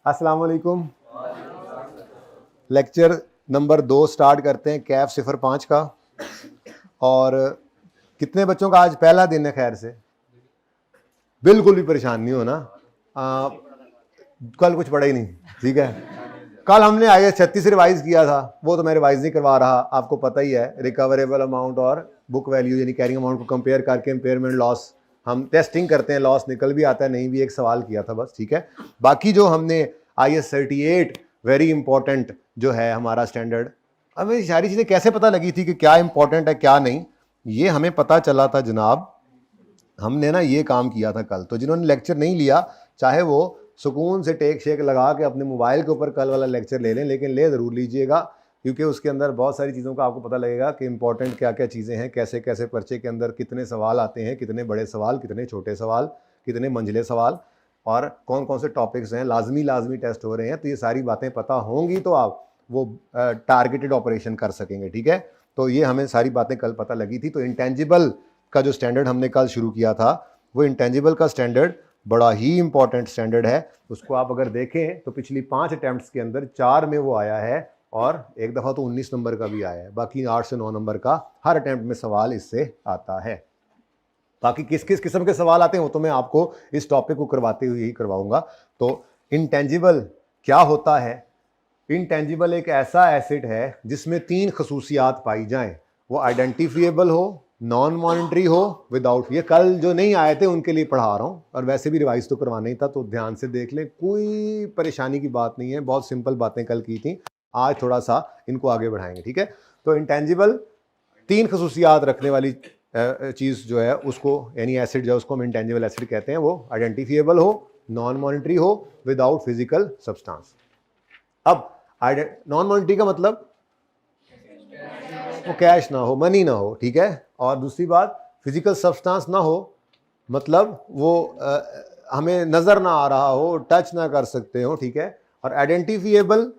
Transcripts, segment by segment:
अस्सलाम वालेकुम। Lecture number 2 start करते हैं, कैफ 05 का। और कितने बच्चों का आज पहला दिन है? खैर से बिल्कुल भी परेशान नहीं होना। कल कुछ पढ़ा ही नहीं, ठीक है। कल हमने IAS 36 रिवाइज किया था, वो तो मैं रिवाइज नहीं करवा रहा, आपको पता ही है। रिकवरेबल अमाउंट और बुक वैल्यू यानी कैरिंग अमाउंट को कंपेयर करके इम्पेयरमेंट लॉस हम टेस्टिंग करते हैं, लॉस निकल भी आता है, नहीं भी, एक सवाल किया था बस, ठीक है। बाकी जो हमने IAS 38 वेरी इंपॉर्टेंट जो है हमारा स्टैंडर्ड, हमें सारी चीज़ें कैसे पता लगी थी कि क्या इंपॉर्टेंट है क्या नहीं, ये हमें पता चला था जनाब। हमने ना ये काम किया था कल। तो जिन्होंने लेक्चर नहीं लिया, चाहे वो सुकून से टेक शेक लगा के अपने मोबाइल के ऊपर कल वाला लेक्चर ले लें, लेकिन ले ज़रूर लीजिएगा, क्योंकि उसके अंदर बहुत सारी चीज़ों का आपको पता लगेगा कि इंपॉर्टेंट क्या क्या चीज़ें हैं, कैसे कैसे पर्चे के अंदर कितने सवाल आते हैं, कितने बड़े सवाल, कितने छोटे सवाल, कितने मंझले सवाल, और कौन कौन से टॉपिक्स हैं, लाजमी टेस्ट हो रहे हैं। तो ये सारी बातें पता होंगी तो आप वो टारगेटेड ऑपरेशन कर सकेंगे, ठीक है। तो ये हमें सारी बातें कल पता लगी थी। तो इंटेंजिबल का जो स्टैंडर्ड हमने कल शुरू किया था, वो इंटेंजिबल का स्टैंडर्ड बड़ा ही इंपॉर्टेंट स्टैंडर्ड है। उसको आप अगर देखें तो पिछली 5 अटैम्प्ट्स के अंदर 4 में वो आया है, और एक दफ़ा तो 19 नंबर का भी आया है। बाकी 8 से 9 नंबर का हर अटैम्प्ट में सवाल इससे आता है। बाकी किस किस किस्म के सवाल आते हैं वो तो मैं आपको इस टॉपिक को करवाते हुए ही करवाऊंगा। तो इंटेंजिबल क्या होता है? इंटेंजिबल एक ऐसा एसेट है जिसमें 3 खसूसियात पाई जाएं। वो आइडेंटिफिएबल हो, नॉन मॉनिटरी हो, विदाउट। ये कल जो नहीं आए थे उनके लिए पढ़ा रहा हूँ, और वैसे भी रिवाइज तो करवाना ही था, तो ध्यान से देख लें, कोई परेशानी की बात नहीं है। बहुत सिंपल बातें कल की थी, आज थोड़ा सा इनको आगे बढ़ाएंगे, ठीक है। तो इंटेंजिबल 3 खसूसियात रखने वाली चीज़ जो है उसको, यानी एसिड जो है उसको हम इंटेंजिबल एसिड कहते हैं। वो आइडेंटिफिएबल हो, नॉन मॉनिटरी हो, विदाउट फिजिकल सब्सटेंस। अब नॉन मॉनिटरी का मतलब वो कैश ना हो, मनी ना हो, ठीक है। और दूसरी बात, फिजिकल सब्सटेंस ना हो, मतलब वो हमें नज़र ना आ रहा हो, टच ना कर सकते हो, ठीक है। और आइडेंटिफिएबल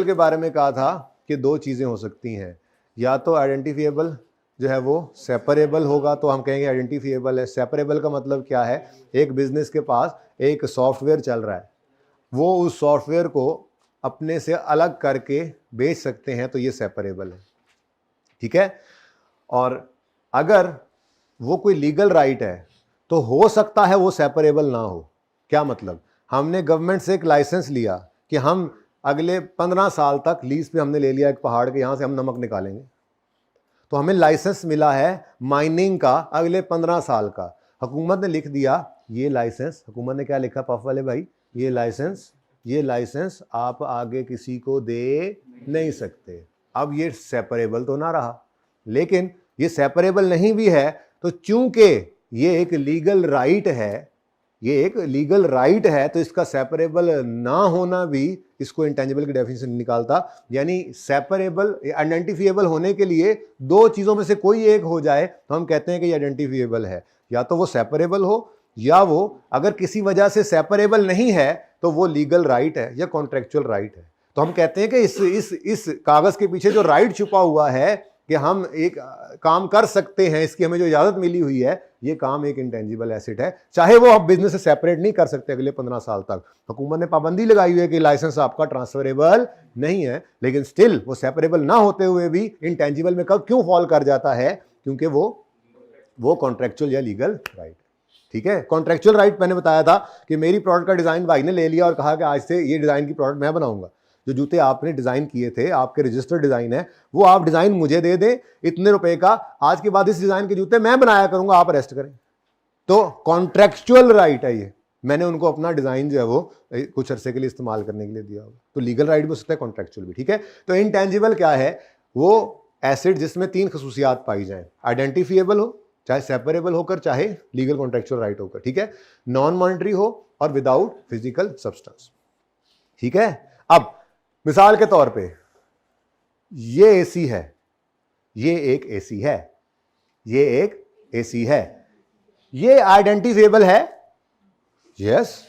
के बारे में कहा था कि 2 चीज़ें हो सकती हैं। या तो आइडेंटिफिएबल जो है वो सेपरेबल होगा, तो हम कहेंगे आइडेंटिफिएबल है। सेपरेबल का मतलब क्या है? एक बिजनेस के पास एक सॉफ्टवेयर चल रहा है, वो उस सॉफ्टवेयर को अपने से अलग करके बेच सकते हैं, तो ये सेपरेबल है, ठीक है। और अगर वो कोई लीगल राइट है तो हो सकता है वो सेपरेबल ना हो। क्या मतलब? हमने गवर्नमेंट से एक लाइसेंस लिया कि हम अगले 15 साल तक लीज पे हमने ले लिया एक पहाड़ के, यहां से हम नमक निकालेंगे, तो हमें लाइसेंस मिला है माइनिंग का अगले 15 साल का। हुकूमत ने लिख दिया ये लाइसेंस, हुकूमत ने क्या लिखा पफ वाले भाई? ये लाइसेंस आप आगे किसी को दे नहीं सकते। अब ये सेपरेबल तो ना रहा, लेकिन ये सेपरेबल नहीं भी है, तो चूंकि ये एक लीगल राइट है, तो इसका सेपरेबल ना होना भी इसको इंटेंजिबल की डेफिनेशन निकालता। यानी सेपरेबल, आइडेंटिफिएबल होने के लिए 2 चीज़ों में से कोई एक हो जाए तो हम कहते हैं कि ये आइडेंटिफिएबल है। या तो वो सेपरेबल हो, या वो अगर किसी वजह से सेपरेबल नहीं है तो वो लीगल राइट है या कॉन्ट्रेक्चुअल राइट है। तो हम कहते हैं कि इस कागज के पीछे जो राइट छुपा हुआ है कि हम एक काम कर सकते हैं, इसकी हमें जो इजाजत मिली हुई है, ये काम एक इंटेंजिबल एसेट है। चाहे वो आप बिजनेस से सेपरेट नहीं कर सकते अगले 15 साल तक, हुकूमत ने पाबंदी लगाई हुई है कि लाइसेंस आपका ट्रांसफरेबल नहीं है, लेकिन स्टिल वो सेपरेबल ना होते हुए भी इंटेंजिबल में कब क्यों फॉल कर जाता है? क्योंकि वो कॉन्ट्रेक्चुअल या लीगल राइट, ठीक है। कॉन्ट्रेक्चुअल राइट मैंने बताया था कि मेरी प्रोडक्ट का डिजाइन भाई ने ले लिया और कहा कि आज से ये डिजाइन की प्रोडक्ट मैं बनाऊंगा। जो जूते आपने डिजाइन किए थे, आपके रजिस्टर्ड डिजाइन है, वो आप डिजाइन मुझे दे दें इतने रुपए का, आज के बाद इस डिजाइन के जूते मैं बनाया करूंगा, आप अरेस्ट करें। तो कॉन्ट्रेक्चुअल राइट है ये। मैंने उनको अपना डिजाइन जो है वो कुछ अरसे के लिए इस्तेमाल करने के लिए दिया होगा, तो लीगल राइट भी हो सकता है, कॉन्ट्रेक्चुअल भी, ठीक है। तो इंटेंजिबल क्या है? वो एसिड जिसमें 3 खसूसियात पाई जाए, आइडेंटिफिएबल हो, चाहे सेपरेबल होकर, चाहे लीगल कॉन्ट्रेक्चुअल राइट होकर, ठीक है, नॉन मॉनिटरी हो, और विदाउट फिजिकल सब्सटेंस, ठीक है। अब मिसाल के तौर पे ये एसी है, ये एक एसी है, ये आइडेंटिफिएबल है, यस।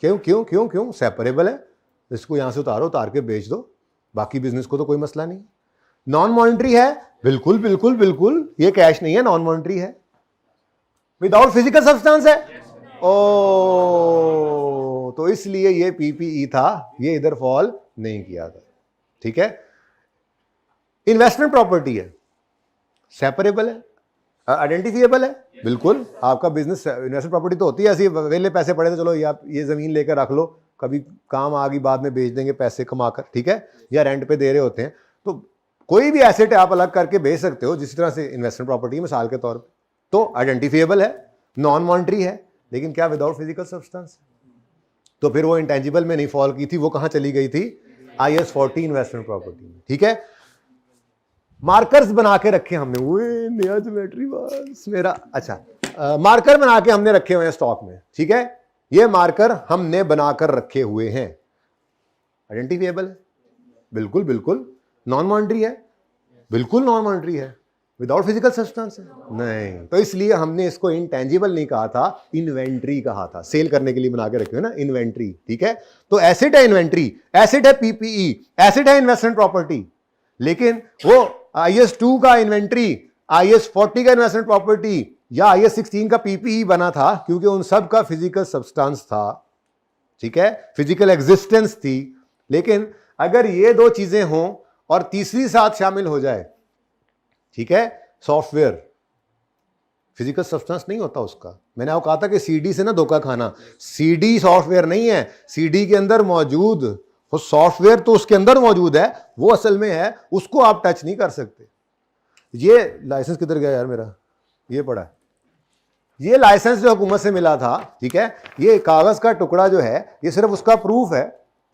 क्यों? सेपरेबल है, इसको यहां से उतार के बेच दो, बाकी बिजनेस को तो कोई मसला नहीं। नॉन मॉनिटरी है, बिल्कुल, ये कैश नहीं है, नॉन मॉनिटरी है, विदाउट फिजिकल सब्सटेंस है। ओ तो इसलिए ये पीपीई था, ये इधर फॉल नहीं किया था। ठीक है, इन्वेस्टमेंट प्रॉपर्टी है, सेपरेबल है, आइडेंटिफिएबल है, बिल्कुल। आपका बिजनेस इन्वेस्टमेंट प्रॉपर्टी तो होती है ऐसी, वेले पैसे पड़े थे, चलो ये जमीन लेकर रख लो, कभी काम आ गई, बाद में बेच देंगे पैसे कमाकर, ठीक है, या रेंट पे दे रहे होते हैं। तो कोई भी एसेट आप अलग करके बेच सकते हो, जिस तरह से इन्वेस्टमेंट प्रॉपर्टी मिसाल के तौर पे, तो आइडेंटिफिएबल है, नॉन मॉनिटरी है, लेकिन क्या विदाउट फिजिकल सब्सटेंस। तो फिर वो इंटेंजिबल में नहीं फॉल की थी, वो कहां चली गई थी, IS 40 इन्वेस्टमेंट प्रॉपर्टी में। ठीक है, मार्कर्स बना के रखे हमने, वो नया ज्योमेट्री बस मेरा, अच्छा मार्कर बना के हमने रखे हुए हैं स्टॉक में। ठीक है, ये मार्कर हमने बनाकर रखे हुए हैं, आइडेंटिफिएबल है, बिल्कुल बिल्कुल। नॉन मॉनिटरी है, बिल्कुल नॉन मॉनिटरी है, विदाउट फिजिकल सब्सटेंस है नहीं। तो इसलिए हमने इसको इंटेंजिबल नहीं कहा था, इन्वेंट्री कहा था। सेल करने के लिए बना के रखे हो ना, इन्वेंट्री। ठीक है, तो एसेट है इन्वेंट्री, एसेट है पीपीई, एसेट है इन्वेस्टमेंट प्रॉपर्टी। लेकिन वो IS 2 का इन्वेंट्री, IS 40 का इन्वेस्टमेंट प्रॉपर्टी या IS 16 का पीपीई बना था, क्योंकि उन सब का फिजिकल सब्सटेंस था। ठीक है, फिजिकल एग्जिस्टेंस थी। लेकिन अगर ये दो चीजें हों और तीसरी साथ शामिल हो जाए, ठीक है, सॉफ्टवेयर, फिजिकल सब्सटेंस नहीं होता उसका। मैंने आपको कहा था कि सीडी से ना धोखा खाना, सीडी सॉफ्टवेयर नहीं है, सीडी के अंदर मौजूद वो सॉफ्टवेयर तो उसके अंदर मौजूद है, वो असल में है, उसको आप टच नहीं कर सकते। ये लाइसेंस किधर गया यार मेरा, ये पड़ा है, ये लाइसेंस जो हुकूमत से मिला था, ठीक है, ये कागज का टुकड़ा जो है, ये सिर्फ उसका प्रूफ है।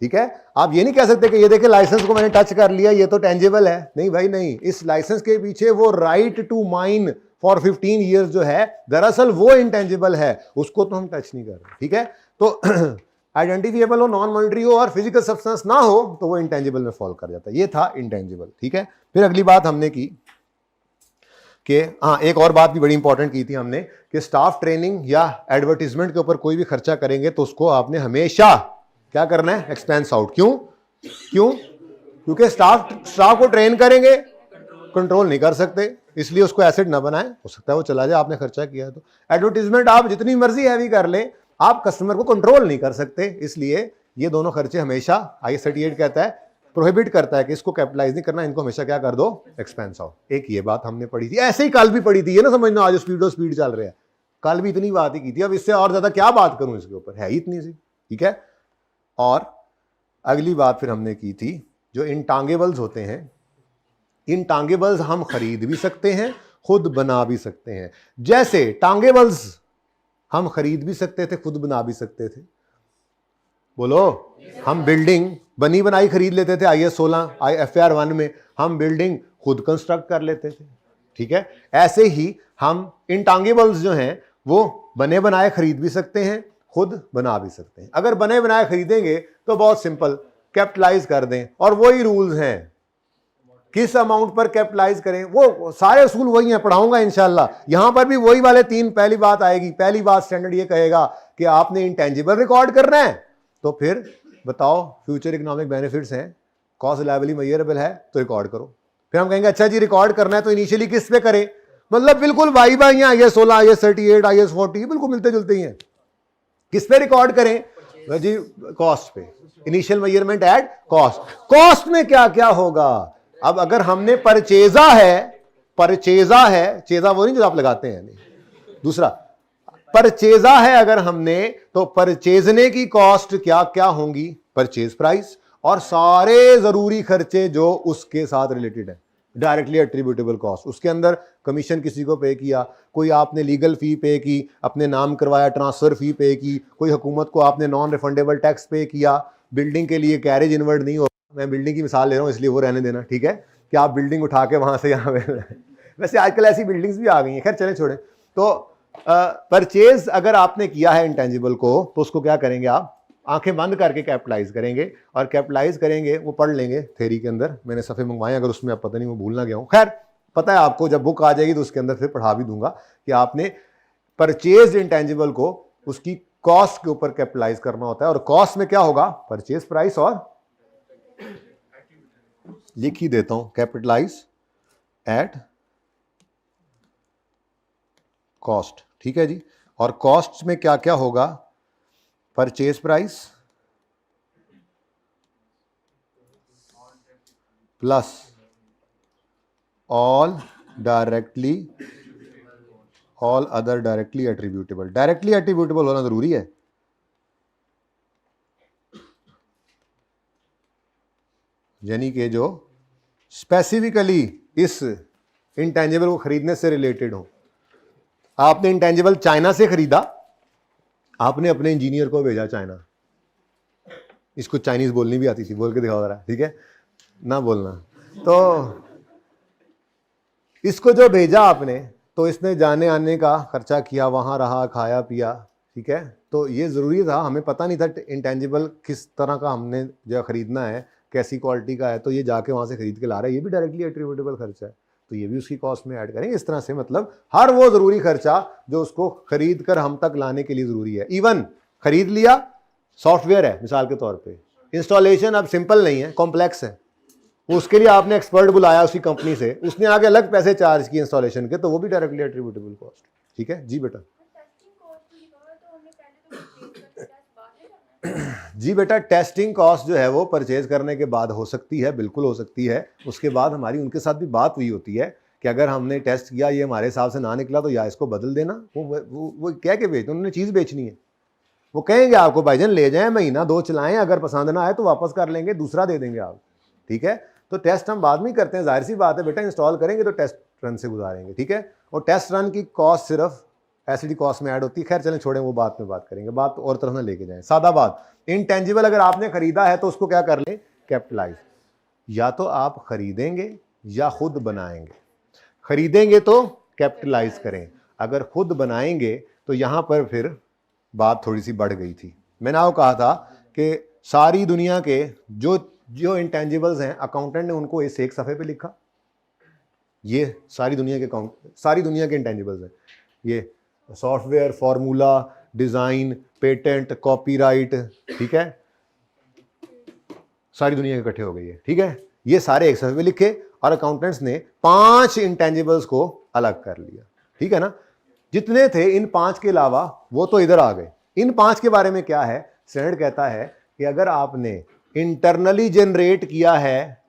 ठीक है, आप ये नहीं कह सकते कि ये देखे लाइसेंस को मैंने टच कर लिया, ये तो टेंजिबल है। नहीं भाई नहीं, इस लाइसेंस के पीछे वो right to mine for 15 years जो है, दरअसल वो इंटेंजिबल है, उसको तो हम टच नहीं कर रहे। ठीक है, तो आइडेंटिफिएबल हो, नॉन मॉनिटरी हो और फिजिकल सब्सटेंस ना हो, तो वो इंटेंजिबल में फॉल कर जाता है। ये था इंटेंजिबल। ठीक है, फिर अगली बात हमने की कि हाँ, एक और बात भी बड़ी इंपॉर्टेंट की थी हमने कि स्टाफ ट्रेनिंग या एडवर्टीजमेंट के ऊपर कोई भी खर्चा करेंगे तो उसको आपने हमेशा क्या करना है, एक्सपेंस आउट। क्यों? क्योंकि स्टाफ को ट्रेन करेंगे, कंट्रोल नहीं कर सकते, इसलिए उसको एसेट ना बनाए, हो सकता है वो चला जाए, आपने खर्चा किया है तो। एडवर्टीजमेंट आप जितनी मर्जी हैवी कर लें, आप कस्टमर को कंट्रोल नहीं कर सकते, इसलिए ये दोनों खर्चे हमेशा IS 38 कहता है, प्रोहिबिट करता है कि इसको कैपिटलाइज नहीं करना, इनको हमेशा क्या कर दो, एक्सपेंस आउट। एक ये बात हमने पढ़ी थी, ऐसे ही कल भी पढ़ी थी, ये ना समझना आज स्पीड चल रहा है, कल भी इतनी बात ही की थी, अब इससे और ज्यादा क्या बात करूं, इसके ऊपर है ही इतनी सी। ठीक है, और अगली बात फिर हमने की थी, जो इंटांगेबल्स होते हैं, इंटांगेबल्स हम खरीद भी सकते हैं, खुद बना भी सकते हैं। जैसे टांगेबल्स हम खरीद भी सकते थे, खुद बना भी सकते थे। बोलो, हम बिल्डिंग बनी बनाई खरीद लेते थे, IS 16 FAR 1 में हम बिल्डिंग खुद कंस्ट्रक्ट कर लेते थे। ठीक है, ऐसे ही हम इंटांगेबल्स जो हैं वो बने बनाए खरीद भी सकते हैं, खुद बना भी सकते हैं। अगर बने बनाए खरीदेंगे तो बहुत सिंपल, कैपिटलाइज कर दें, और वही रूल्स हैं, किस अमाउंट पर कैपिटलाइज करें, वो सारे असूल वही हैं, पढ़ाऊंगा इंशाल्लाह। यहां पर भी वही वाले तीन। पहली बात आएगी, पहली बात स्टैंडर्ड ये कहेगा कि आपने इंटेंजिबल रिकॉर्ड करना है, तो फिर बताओ फ्यूचर इकोनॉमिक बेनिफिट्स हैं, कॉस्ट लायबिलिटी मेजरेबल है तो रिकॉर्ड करो। फिर हम कहेंगे अच्छा जी रिकॉर्ड करना है तो इनिशियली किस पे करें, मतलब बिल्कुल भाई भाई यहाँ IS 16 IS 38 IS 40 बिल्कुल मिलते जुलते ही हैं। किस पे रिकॉर्ड करें जी, कॉस्ट पे, initial measurement at cost. Cost में क्या क्या होगा, अब अगर हमने परचेजा है, चेजा वो नहीं जो आप लगाते हैं, नहीं दूसरा, परचेजा है अगर हमने, तो परचेजने की कॉस्ट क्या क्या होंगी, परचेज प्राइस और सारे जरूरी खर्चे जो उसके साथ रिलेटेड है, डायरेक्टली एट्रीब्यूटेबल कॉस्ट। उसके अंदर कमीशन किसी को पे किया, कोई आपने लीगल फी पे की, अपने नाम करवाया, ट्रांसफर फी पे की, कोई हुकूमत को आपने नॉन रिफंडेबल टैक्स पे किया, बिल्डिंग के लिए कैरेज इनवर्ड नहीं हो, मैं बिल्डिंग की मिसाल ले रहा हूं इसलिए वो रहने देना। ठीक है, कि आप बिल्डिंग उठा के वहां से यहाँ वैसे आजकल ऐसी बिल्डिंग्स भी आ गई हैं, खैर चले छोड़े। तो परचेज अगर आपने किया है इंटेंजिबल को, तो उसको क्या करेंगे, आप आंखें बंद करके कैपिटलाइज करेंगे, और कैपिटलाइज करेंगे वो पढ़ लेंगे थ्योरी के अंदर, मैंने सफ़े मंगवाए, अगर उसमें आप पता नहीं, मैं भूल ना गया हूँ, खैर पता है आपको, जब बुक आ जाएगी तो उसके अंदर फिर पढ़ा भी दूंगा कि आपने परचेज इंटेंजिबल को उसकी कॉस्ट के ऊपर कैपिटलाइज करना होता है, और कॉस्ट में क्या होगा, परचेज प्राइस, और लिख ही देता हूं, कैपिटलाइज एट कॉस्ट। ठीक है जी, और कॉस्ट में क्या क्या होगा, purchase price plus all other directly attributable. Directly attributable होना जरूरी है। यानी कि जो स्पेसिफिकली इस इंटेंजिबल को खरीदने से रिलेटेड हो। आपने इंटेंजिबल चाइना से खरीदा, आपने अपने इंजीनियर को भेजा चाइना, इसको चाइनीज बोलनी भी आती थी, बोल के दिखाओ जरा, ठीक है ना बोलना। तो इसको जो भेजा आपने, तो इसने जाने आने का खर्चा किया, वहां रहा, खाया पिया, ठीक है। तो ये जरूरी था, हमें पता नहीं था इंटेंजिबल किस तरह का हमने जो खरीदना है, कैसी क्वालिटी का है, तो ये जाके वहां से खरीद के ला रहा है, ये भी डायरेक्टली एट्रीब्यूटेबल खर्चा है, तो ये भी उसकी कॉस्ट में ऐड करेंगे। इस तरह से मतलब हर वो जरूरी खर्चा जो उसको खरीद कर हम तक लाने के लिए जरूरी है। इवन खरीद लिया, सॉफ्टवेयर है मिसाल के तौर पे, इंस्टॉलेशन अब सिंपल नहीं है, कॉम्प्लेक्स है, उसके लिए आपने एक्सपर्ट बुलाया उसी कंपनी से, उसने आगे अलग पैसे चार्ज किए इंस्टॉलेशन के, तो वो भी डायरेक्टली एट्रीब्यूटेबल कॉस्ट। ठीक है जी बेटा। जी बेटा, टेस्टिंग कॉस्ट जो है वो परचेज करने के बाद हो सकती है, बिल्कुल हो सकती है। उसके बाद हमारी उनके साथ भी बात हुई होती है कि अगर हमने टेस्ट किया, ये हमारे हिसाब से ना निकला, तो या इसको बदल देना। वो कह के बेचते, उन्होंने चीज़ बेचनी है, वो कहेंगे आपको भाईजान ले जाएं, महीना 2 चलाएं, अगर पसंद ना आए तो वापस कर लेंगे, दूसरा दे देंगे आप, ठीक है। तो टेस्ट हम बाद में करते हैं, जाहिर सी बात है बेटा, इंस्टॉल करेंगे तो टेस्ट रन से गुजारेंगे, ठीक है। और टेस्ट रन की कॉस्ट सिर्फ एसडी कॉस्ट में ऐड होती है। खैर चलें छोड़ें, वो बात में बात करेंगे, बात और तरफ ना लेके जाएं। सादा बात, इंटेंजिबल अगर आपने खरीदा है तो उसको क्या कर लें, कैपिटलाइज। या तो आप खरीदेंगे या खुद बनाएंगे। खरीदेंगे तो कैपिटलाइज करें, अगर खुद बनाएंगे तो यहां पर फिर बात थोड़ी सी बढ़ गई थी। मैंने आपको कहा था कि सारी दुनिया के जो इंटेंजिबल्स हैं, अकाउंटेंट ने उनको इस एक सफ़े पे लिखा। ये सारी दुनिया के इंटेंजिबल्स हैं, ये software, formula, design, patent, copyright, ठीक है, सारी दुनिया के इकट्ठे हो गई है, ठीक है। ये सारे एक सफ़े पे लिखे और अकाउंटेंट्स ने 5 इंटेंजिबल्स को अलग कर लिया, ठीक है ना। जितने थे इन 5 के अलावा वो तो इधर आ गए। इन 5 के बारे में क्या है, स्टैंडर्ड कहता है कि अगर आपने इंटरनली जनरेट किया है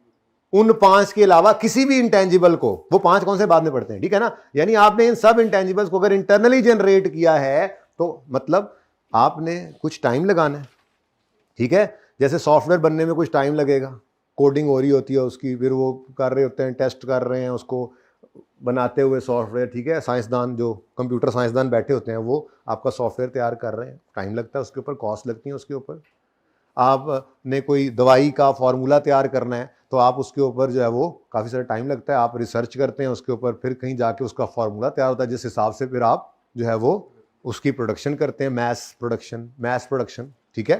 उन 5 के अलावा किसी भी इंटेंजिबल को, वो 5 कौन से बाद में पढ़ते हैं, ठीक है ना, यानी आपने इन सब इंटेंजिबल्स को अगर इंटरनली जनरेट किया है तो मतलब आपने कुछ टाइम लगाना है, ठीक है। जैसे सॉफ्टवेयर बनने में कुछ टाइम लगेगा, कोडिंग हो रही होती है उसकी, फिर वो कर रहे होते हैं, टेस्ट कर रहे हैं उसको बनाते हुए सॉफ्टवेयर, ठीक है। साइंसदान, जो कंप्यूटर साइंसदान बैठे होते हैं, वो आपका सॉफ्टवेयर तैयार कर रहे हैं, टाइम लगता है उसके ऊपर, कॉस्ट लगती है उसके ऊपर। आपने कोई दवाई का फार्मूला तैयार करना है तो आप उसके ऊपर जो है वो काफ़ी सारा टाइम लगता है, आप रिसर्च करते हैं उसके ऊपर, फिर कहीं जाके उसका फार्मूला तैयार होता है, जिस हिसाब से फिर आप जो है वो उसकी प्रोडक्शन करते हैं, मैस प्रोडक्शन, ठीक है।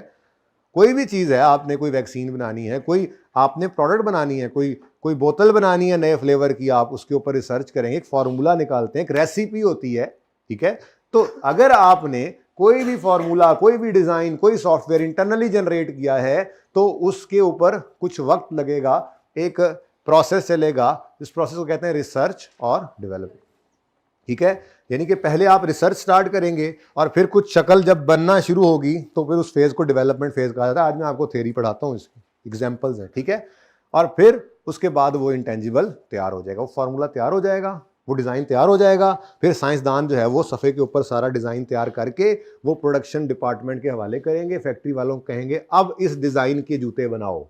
कोई भी चीज़ है, आपने कोई वैक्सीन बनानी है, कोई आपने प्रोडक्ट बनानी है, कोई बोतल बनानी है नए फ्लेवर की, आप उसके ऊपर रिसर्च करेंगे, एक फार्मूला निकालते हैं, एक रेसिपी होती है, ठीक है। तो अगर आपने कोई भी फार्मूला, कोई भी डिज़ाइन, कोई सॉफ्टवेयर इंटरनली जनरेट किया है तो उसके ऊपर कुछ वक्त लगेगा, एक प्रोसेस चलेगा, इस प्रोसेस को कहते हैं रिसर्च और डेवलपमेंट, ठीक है। यानी कि पहले आप रिसर्च स्टार्ट करेंगे और फिर कुछ शक्ल जब बनना शुरू होगी तो फिर उस फेज़ को डेवलपमेंट फेज़ कहा जाता है। आज मैं आपको थ्योरी पढ़ाता हूँ, इसकी एग्जाम्पल्स हैं, ठीक है। और फिर उसके बाद वो इंटेंजिबल तैयार हो जाएगा, वो फार्मूला तैयार हो जाएगा, वो डिज़ाइन तैयार हो जाएगा, फिर साइंसदान जो है वो सफ़े के ऊपर सारा डिज़ाइन तैयार करके वो प्रोडक्शन डिपार्टमेंट के हवाले करेंगे, फैक्ट्री वालों को कहेंगे अब इस डिज़ाइन के जूते बनाओ,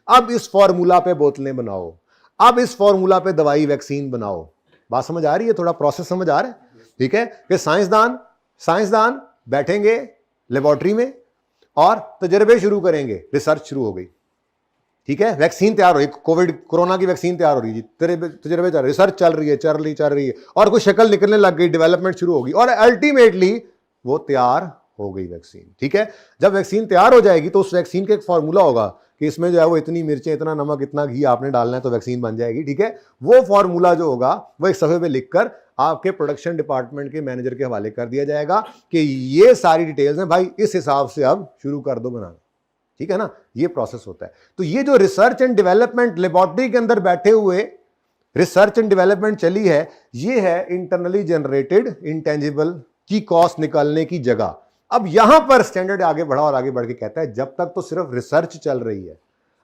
अब इस फार्मूला पे बोतलें बनाओ, अब इस फार्मूला पे दवाई वैक्सीन बनाओ। बात समझ आ रही है, थोड़ा प्रोसेस समझ आ रहा है, ठीक है। कि साइंसदान बैठेंगे लेबोरेटरी में और तजर्बे शुरू करेंगे, रिसर्च शुरू हो गई, ठीक है। वैक्सीन तैयार हो रही, कोरोना की वैक्सीन तैयार हो रही है, तजर्बे चल रहे, रिसर्च चल रही है और कुछ शक्ल निकलने लग गई, डेवलपमेंट शुरू होगी और अल्टीमेटली वो तैयार हो गई वैक्सीन, ठीक है। जब वैक्सीन तैयार हो जाएगी तो उस वैक्सीन का एक फार्मूला होगा कि इसमें जो है वो इतनी मिर्चें, इतना नमक, इतना घी आपने डालना है तो वैक्सीन बन जाएगी, ठीक है। वो फार्मूला जो होगा वो एक सफ़े पे लिखकर आपके प्रोडक्शन डिपार्टमेंट के मैनेजर के हवाले कर दिया जाएगा कि ये सारी डिटेल्स हैं भाई, इस हिसाब से अब शुरू कर दो बनाना, ठीक है ना। ये प्रोसेस होता है। तो ये जो रिसर्च एंड डेवलपमेंट लेबोरेटरी के अंदर बैठे हुए रिसर्च एंड डेवलपमेंट चली है, ये है इंटरनली जनरेटेड इंटेंजिबल की कॉस्ट निकालने की जगह। अब यहां पर स्टैंडर्ड आगे बढ़ा और आगे बढ़ के कहता है जब तक तो सिर्फ रिसर्च चल रही है,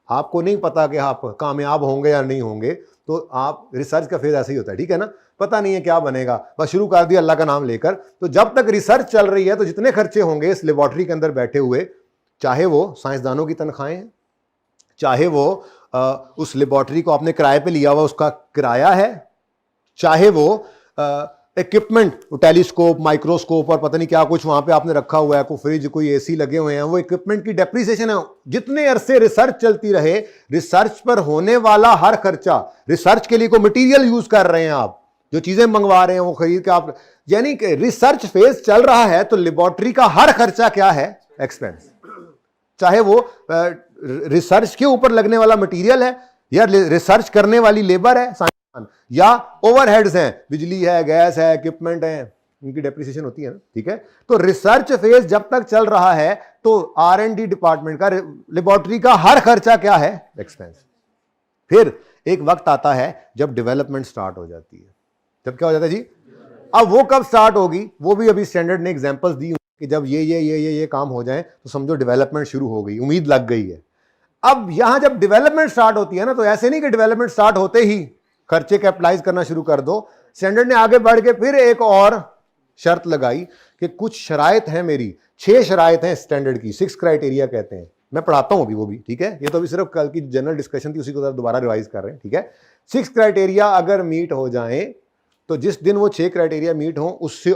आपको नहीं पता कि आप कामयाब होंगे या नहीं होंगे, तो आप रिसर्च का फेज ऐसे ही होता है, ठीक है ना, पता नहीं है क्या बनेगा, बस शुरू कर दिया अल्लाह का नाम लेकर। तो जब तक रिसर्च चल रही है तो जितने खर्चे होंगे इस लेबोरेटरी के अंदर बैठे हुए, चाहे वो साइंसदानों की तनख्वाहें हैं, चाहे वो उस लेबोरेटरी को आपने किराए पे लिया हुआ उसका किराया है, चाहे वो इक्विपमेंट, टेलीस्कोप, माइक्रोस्कोप और पता नहीं क्या कुछ वहां पे आपने रखा हुआ है, कोई फ्रिज, कोई एसी लगे हुए हैं, वो इक्विपमेंट की डेप्रिसिएशन है। जितने अरसे रिसर्च चलती रहे, रिसर्च पर होने वाला हर खर्चा, रिसर्च के लिए कोई मटेरियल यूज कर रहे हैं आप, जो चीजें मंगवा रहे हैं वो खरीद के आप, यानी कि रिसर्च फेज चल रहा है तो लेबोरेटरी का हर खर्चा क्या है, एक्सपेंस। चाहे वो रिसर्च के ऊपर लगने वाला मटेरियल है या रिसर्च करने वाली लेबर है या ओवरहेड्स हैं, बिजली है, गैस है, इक्विपमेंट है, उनकी डेप्रिसिएशन होती है ना, ठीक है। तो रिसर्च फेज जब तक चल रहा है तो R&D डिपार्टमेंट का, लेबोरेटरी का हर खर्चा क्या है, एक्सपेंस। फिर एक वक्त आता है जब डेवलपमेंट स्टार्ट हो जाती है। जब क्या हो जाता है जी, अब वो कब स्टार्ट होगी, वो भी अभी स्टैंडर्ड ने एग्जांपल्स दी कि जब ये काम हो जाए तो समझो डेवलपमेंट शुरू हो गई, उम्मीद लग गई है। अब यहां जब डेवलपमेंट स्टार्ट होती है ना, तो ऐसे नहीं कि डेवलपमेंट स्टार्ट होते ही खर्चे कैपिटलाइज करना शुरू कर दो। स्टैंडर्ड ने आगे बढ़ के फिर एक और शर्त लगाई कि कुछ शराइत हैं, मेरी 6 शराइत हैं स्टैंडर्ड की, 6 क्राइटेरिया कहते हैं। मैं पढ़ाता हूं अभी वो भी, ठीक है, ये तो अभी सिर्फ कल की जनरल डिस्कशन थी, उसी को दोबारा रिवाइज कर रहे हैं, ठीक है। 6 क्राइटेरिया अगर मीट हो जाए तो जिस दिन वो 6 क्राइटेरिया मीट हो उससे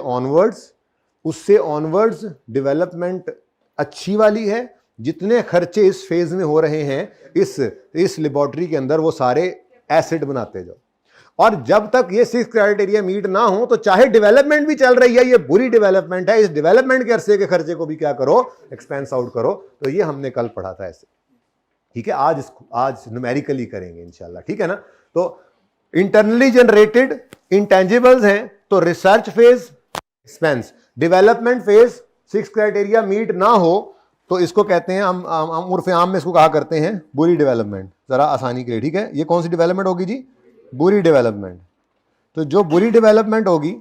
ऑनवर्ड्स डेवलपमेंट अच्छी वाली है। जितने खर्चे इस फेज में हो रहे हैं इस लेबोरेटरी के अंदर, वो सारे एसिड बनाते जाओ। और जब तक ये 6 क्राइटेरिया मीट ना हो तो चाहे डेवलपमेंट भी चल रही है, ये बुरी डेवलपमेंट है, इस डेवलपमेंट के अरसे के खर्चे को भी क्या करो, एक्सपेंस आउट करो। तो ये हमने कल पढ़ा था ऐसे, ठीक है। आज न्यूमेरिकली करेंगे इंशाल्लाह, ठीक है ना। तो इंटरनली जनरेटेड इंटेंजिबल्स हैं तो research phase expense, development phase 6 criteria meet ना हो तो इसको कहते हैं, हम उर्फ आम में इसको कहा करते हैं बुरी डेवलपमेंट, जरा आसानी के लिए, ठीक है। ये कौन सी डेवलपमेंट होगी जी, बुरी डेवलपमेंट। तो जो बुरी डेवलपमेंट होगी,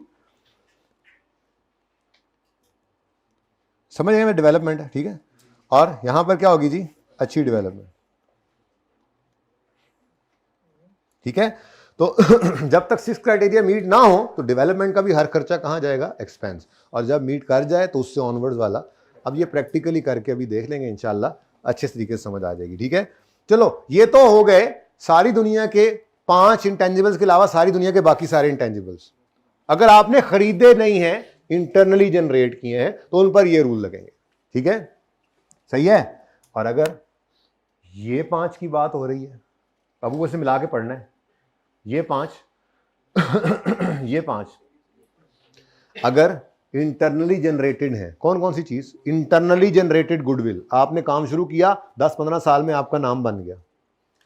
समझ गए, डेवलपमेंट है, ठीक है। और यहां पर क्या होगी जी, अच्छी डेवलपमेंट, ठीक है। तो जब तक 6 क्राइटेरिया मीट ना हो तो डेवलपमेंट का भी हर खर्चा कहां जाएगा, एक्सपेंस। और जब मीट कर जाए तो उससे ऑनवर्ड्स वाला, अब ये प्रैक्टिकली करके अभी देख लेंगे इंशाल्लाह, अच्छे तरीके से समझ आ जाएगी, ठीक है। चलो, ये तो हो गए सारी दुनिया के 5 इंटेंजिबल्स के अलावा सारी दुनिया के बाकी सारे इंटेंजिबल्स। अगर आपने खरीदे नहीं हैं, इंटरनली जनरेट किए हैं, तो उन पर ये रूल लगेंगे, ठीक है, सही है। और अगर ये 5 की बात हो रही है, अब वो इसे मिला के पढ़ना है, ये 5 ये 5 अगर इंटरनली जनरेटेड है, कौन कौन सी चीज, इंटरनली जनरेटेड गुडविल, आपने काम शुरू किया, 10-15 साल में आपका नाम बन गया।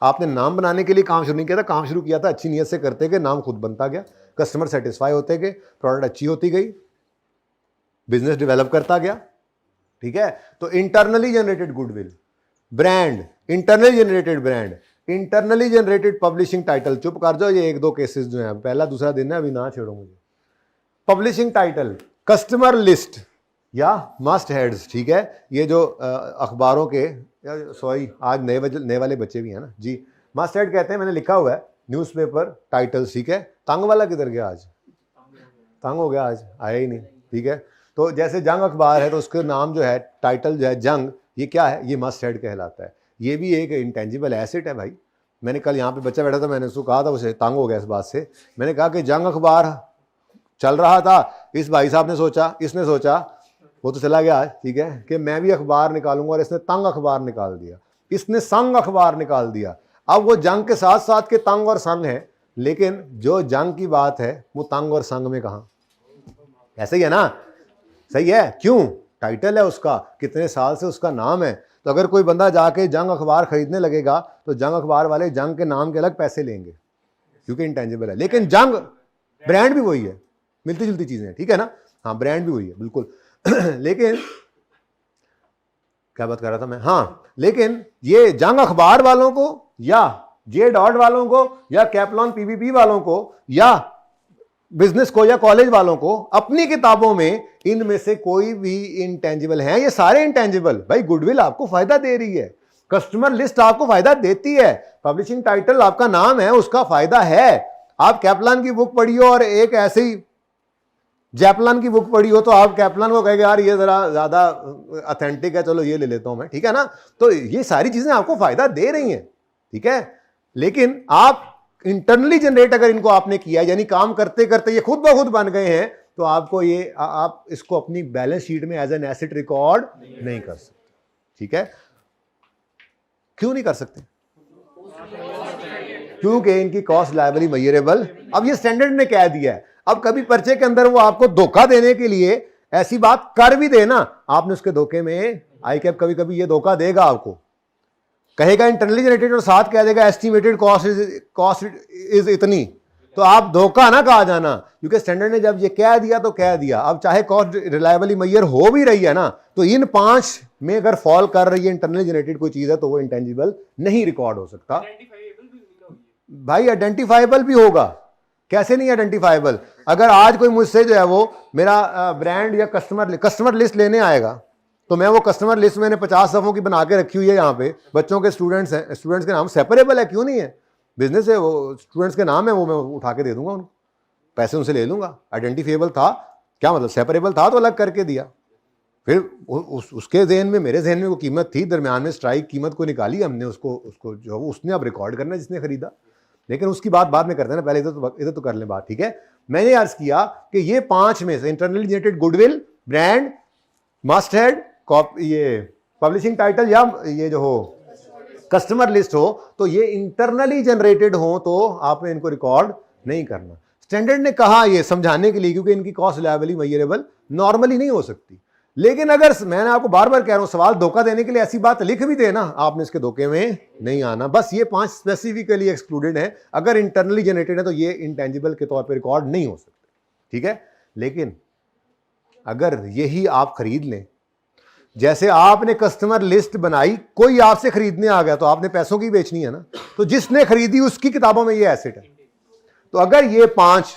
आपने नाम बनाने के लिए काम शुरू नहीं किया था, काम शुरू किया था अच्छी नीयत से करते गए, नाम खुद बनता गया, कस्टमर सेटिस्फाई होते गए, प्रोडक्ट अच्छी होती गई, बिजनेस डेवलप करता गया, ठीक है। तो internally generated goodwill, brand, internally generated brand, internally generated publishing title. चुप कर जाओ, ये 1-2 केसेस जो हैं, पहला दूसरा दिन है, अभी ना छेड़ो मुझे। पब्लिशिंग टाइटल, कस्टमर लिस्ट या मस्ट हेड्स, ठीक है। ये जो अखबारों के, सॉरी आज नए वाले बच्चे भी हैं ना जी, मस्ट हेड कहते हैं, मैंने लिखा हुआ है न्यूज़पेपर टाइटल्स, ठीक है। तंग वाला किधर गया, आज तंग हो गया, आज आया ही नहीं, ठीक है। तो जैसे जंग अखबार है तो उसके नाम जो है, टाइटल जो है जंग, ये क्या है, ये मस्ट हेड कहलाता है। ये भी एक इंटेंजिबल एसेट है भाई। मैंने कल यहाँ पे बच्चा बैठा था, मैंने उसको कहा था, उसे तंग हो गया इस बात से। मैंने कहा कि जंग अखबार चल रहा था, इस भाई साहब ने सोचा, इसने सोचा, वो तो चला गया, ठीक है, कि मैं भी अखबार निकालूंगा, और इसने तंग अखबार निकाल दिया, इसने संग अखबार निकाल दिया। अब वो जंग के साथ साथ के तंग और संग है, लेकिन जो जंग की बात है वो तंग और संग में कहाँ, ऐसे ही है ना, सही है। क्यों, टाइटल है उसका, कितने साल से उसका नाम है। तो अगर कोई बंदा जाके जंग अखबार खरीदने लगेगा तो जंग अखबार वाले जंग के नाम के अलग पैसे लेंगे, क्योंकि इंटेंजिबल है। लेकिन जंग ब्रांड भी वही है, मिलती जुलती चीजें हैं, ठीक है ना, हाँ, ब्रांड भी वही है बिल्कुल। लेकिन क्या बात कर रहा था मैं, हाँ, लेकिन ये जंग अखबार वालों को या जे डॉट वालों को या कैपलॉन पीवीपी वालों को या बिजनेस को या कॉलेज वालों को अपनी किताबों में इनमें से कोई भी इंटेंजिबल है, ये सारे इंटेंजिबल। भाई गुडविल आपको फायदा दे रही है, कस्टमर लिस्ट आपको फायदा देती है, पब्लिशिंग टाइटल आपका नाम है उसका फायदा है। आप कैपलान की बुक पढ़ियो और एक ऐसे ही जैपलान की बुक पढ़ी हो तो आप कैपलान को कहेंगे यार ये जरा ज्यादा ऑथेंटिक है, चलो ये ले लेता हूं मैं, ठीक है ना। तो ये सारी चीजें आपको फायदा दे रही हैं, ठीक है। लेकिन आप इंटरनली जनरेट अगर इनको आपने किया, यानी काम करते करते ये खुद ब खुद बन गए हैं, तो आपको ये आप इसको अपनी बैलेंस शीट में एज एन एसेट रिकॉर्ड नहीं कर सकते, ठीक है। क्यों नहीं कर सकते? क्योंकि इनकी कॉस्ट लायबिलिटी मेजरेबल, अब ये स्टैंडर्ड ने कह दिया है। अब कभी पर्चे के अंदर वो आपको धोखा देने के लिए ऐसी बात कर भी देना, आपने उसके धोखे में, आई कैप कभी कभी ये धोखा देगा आपको, कहेगा इंटरनली जनरेटेड और साथ कह देगा एस्टिमेटेड कॉस्ट इज इतनी, तो आप धोखा ना कहा जाना, क्योंकि स्टैंडर्ड ने जब ये कह दिया तो कह दिया। अब चाहे कॉस्ट रिलायबली मेजर हो भी रही है ना, तो इन 5 में अगर फॉल कर रही है इंटरनली जनरेटेड कोई चीज है तो वो इंटेंजिबल नहीं रिकॉर्ड हो सकता। भाई आइडेंटिफाइबल भी होगा, कैसे नहीं आइडेंटिफाइबल? अगर आज कोई मुझसे जो है वो मेरा ब्रांड या कस्टमर लिस्ट लेने आएगा, तो मैं वो कस्टमर लिस्ट मैंने 50 सफ़ों की बना के रखी हुई है, यहाँ पे बच्चों के स्टूडेंट्स हैं, स्टूडेंट्स के नाम सेपरेबल है, क्यों नहीं है? बिजनेस है, वो स्टूडेंट्स के नाम है, वो मैं उठा के दे दूंगा उनको, पैसे उनसे ले लूंगा। आइडेंटिफिएबल था क्या मतलब? सेपरेबल था तो अलग करके दिया। फिर उसके जहन में मेरे जहन में वो कीमत थी, दरमियान में स्ट्राइक कीमत को निकाली हमने, उसको जो उसने अब रिकॉर्ड करना है जिसने खरीदा। लेकिन उसकी बात बाद में करते हैं ना, पहले इधर तो कर लें बात, ठीक है। मैंने अर्ज किया कि ये 5 में से internally generated goodwill, brand, must head, ये पब्लिशिंग टाइटल या ये जो हो कस्टमर लिस्ट हो, तो ये इंटरनली जनरेटेड हो तो आपने इनको रिकॉर्ड नहीं करना। स्टैंडर्ड ने कहा ये समझाने के लिए, क्योंकि इनकी कॉस्ट लायबिलिटी मेजरेबल नॉर्मली नहीं हो सकती। लेकिन अगर मैंने आपको बार बार कह रहा हूं, सवाल धोखा देने के लिए ऐसी बात लिख भी देना, आपने इसके धोखे में नहीं आना। बस ये 5 स्पेसिफिकली एक्सक्लूडेड है, अगर इंटरनली जनरेटेड है तो ये इंटेंजिबल के तौर पे रिकॉर्ड नहीं हो सकते, ठीक है। लेकिन अगर यही आप खरीद लें, जैसे आपने कस्टमर लिस्ट बनाई, कोई आपसे खरीदने आ गया तो आपने पैसों की बेचनी है ना, तो जिसने खरीदी उसकी किताबों में ये एसेट है। तो अगर ये 5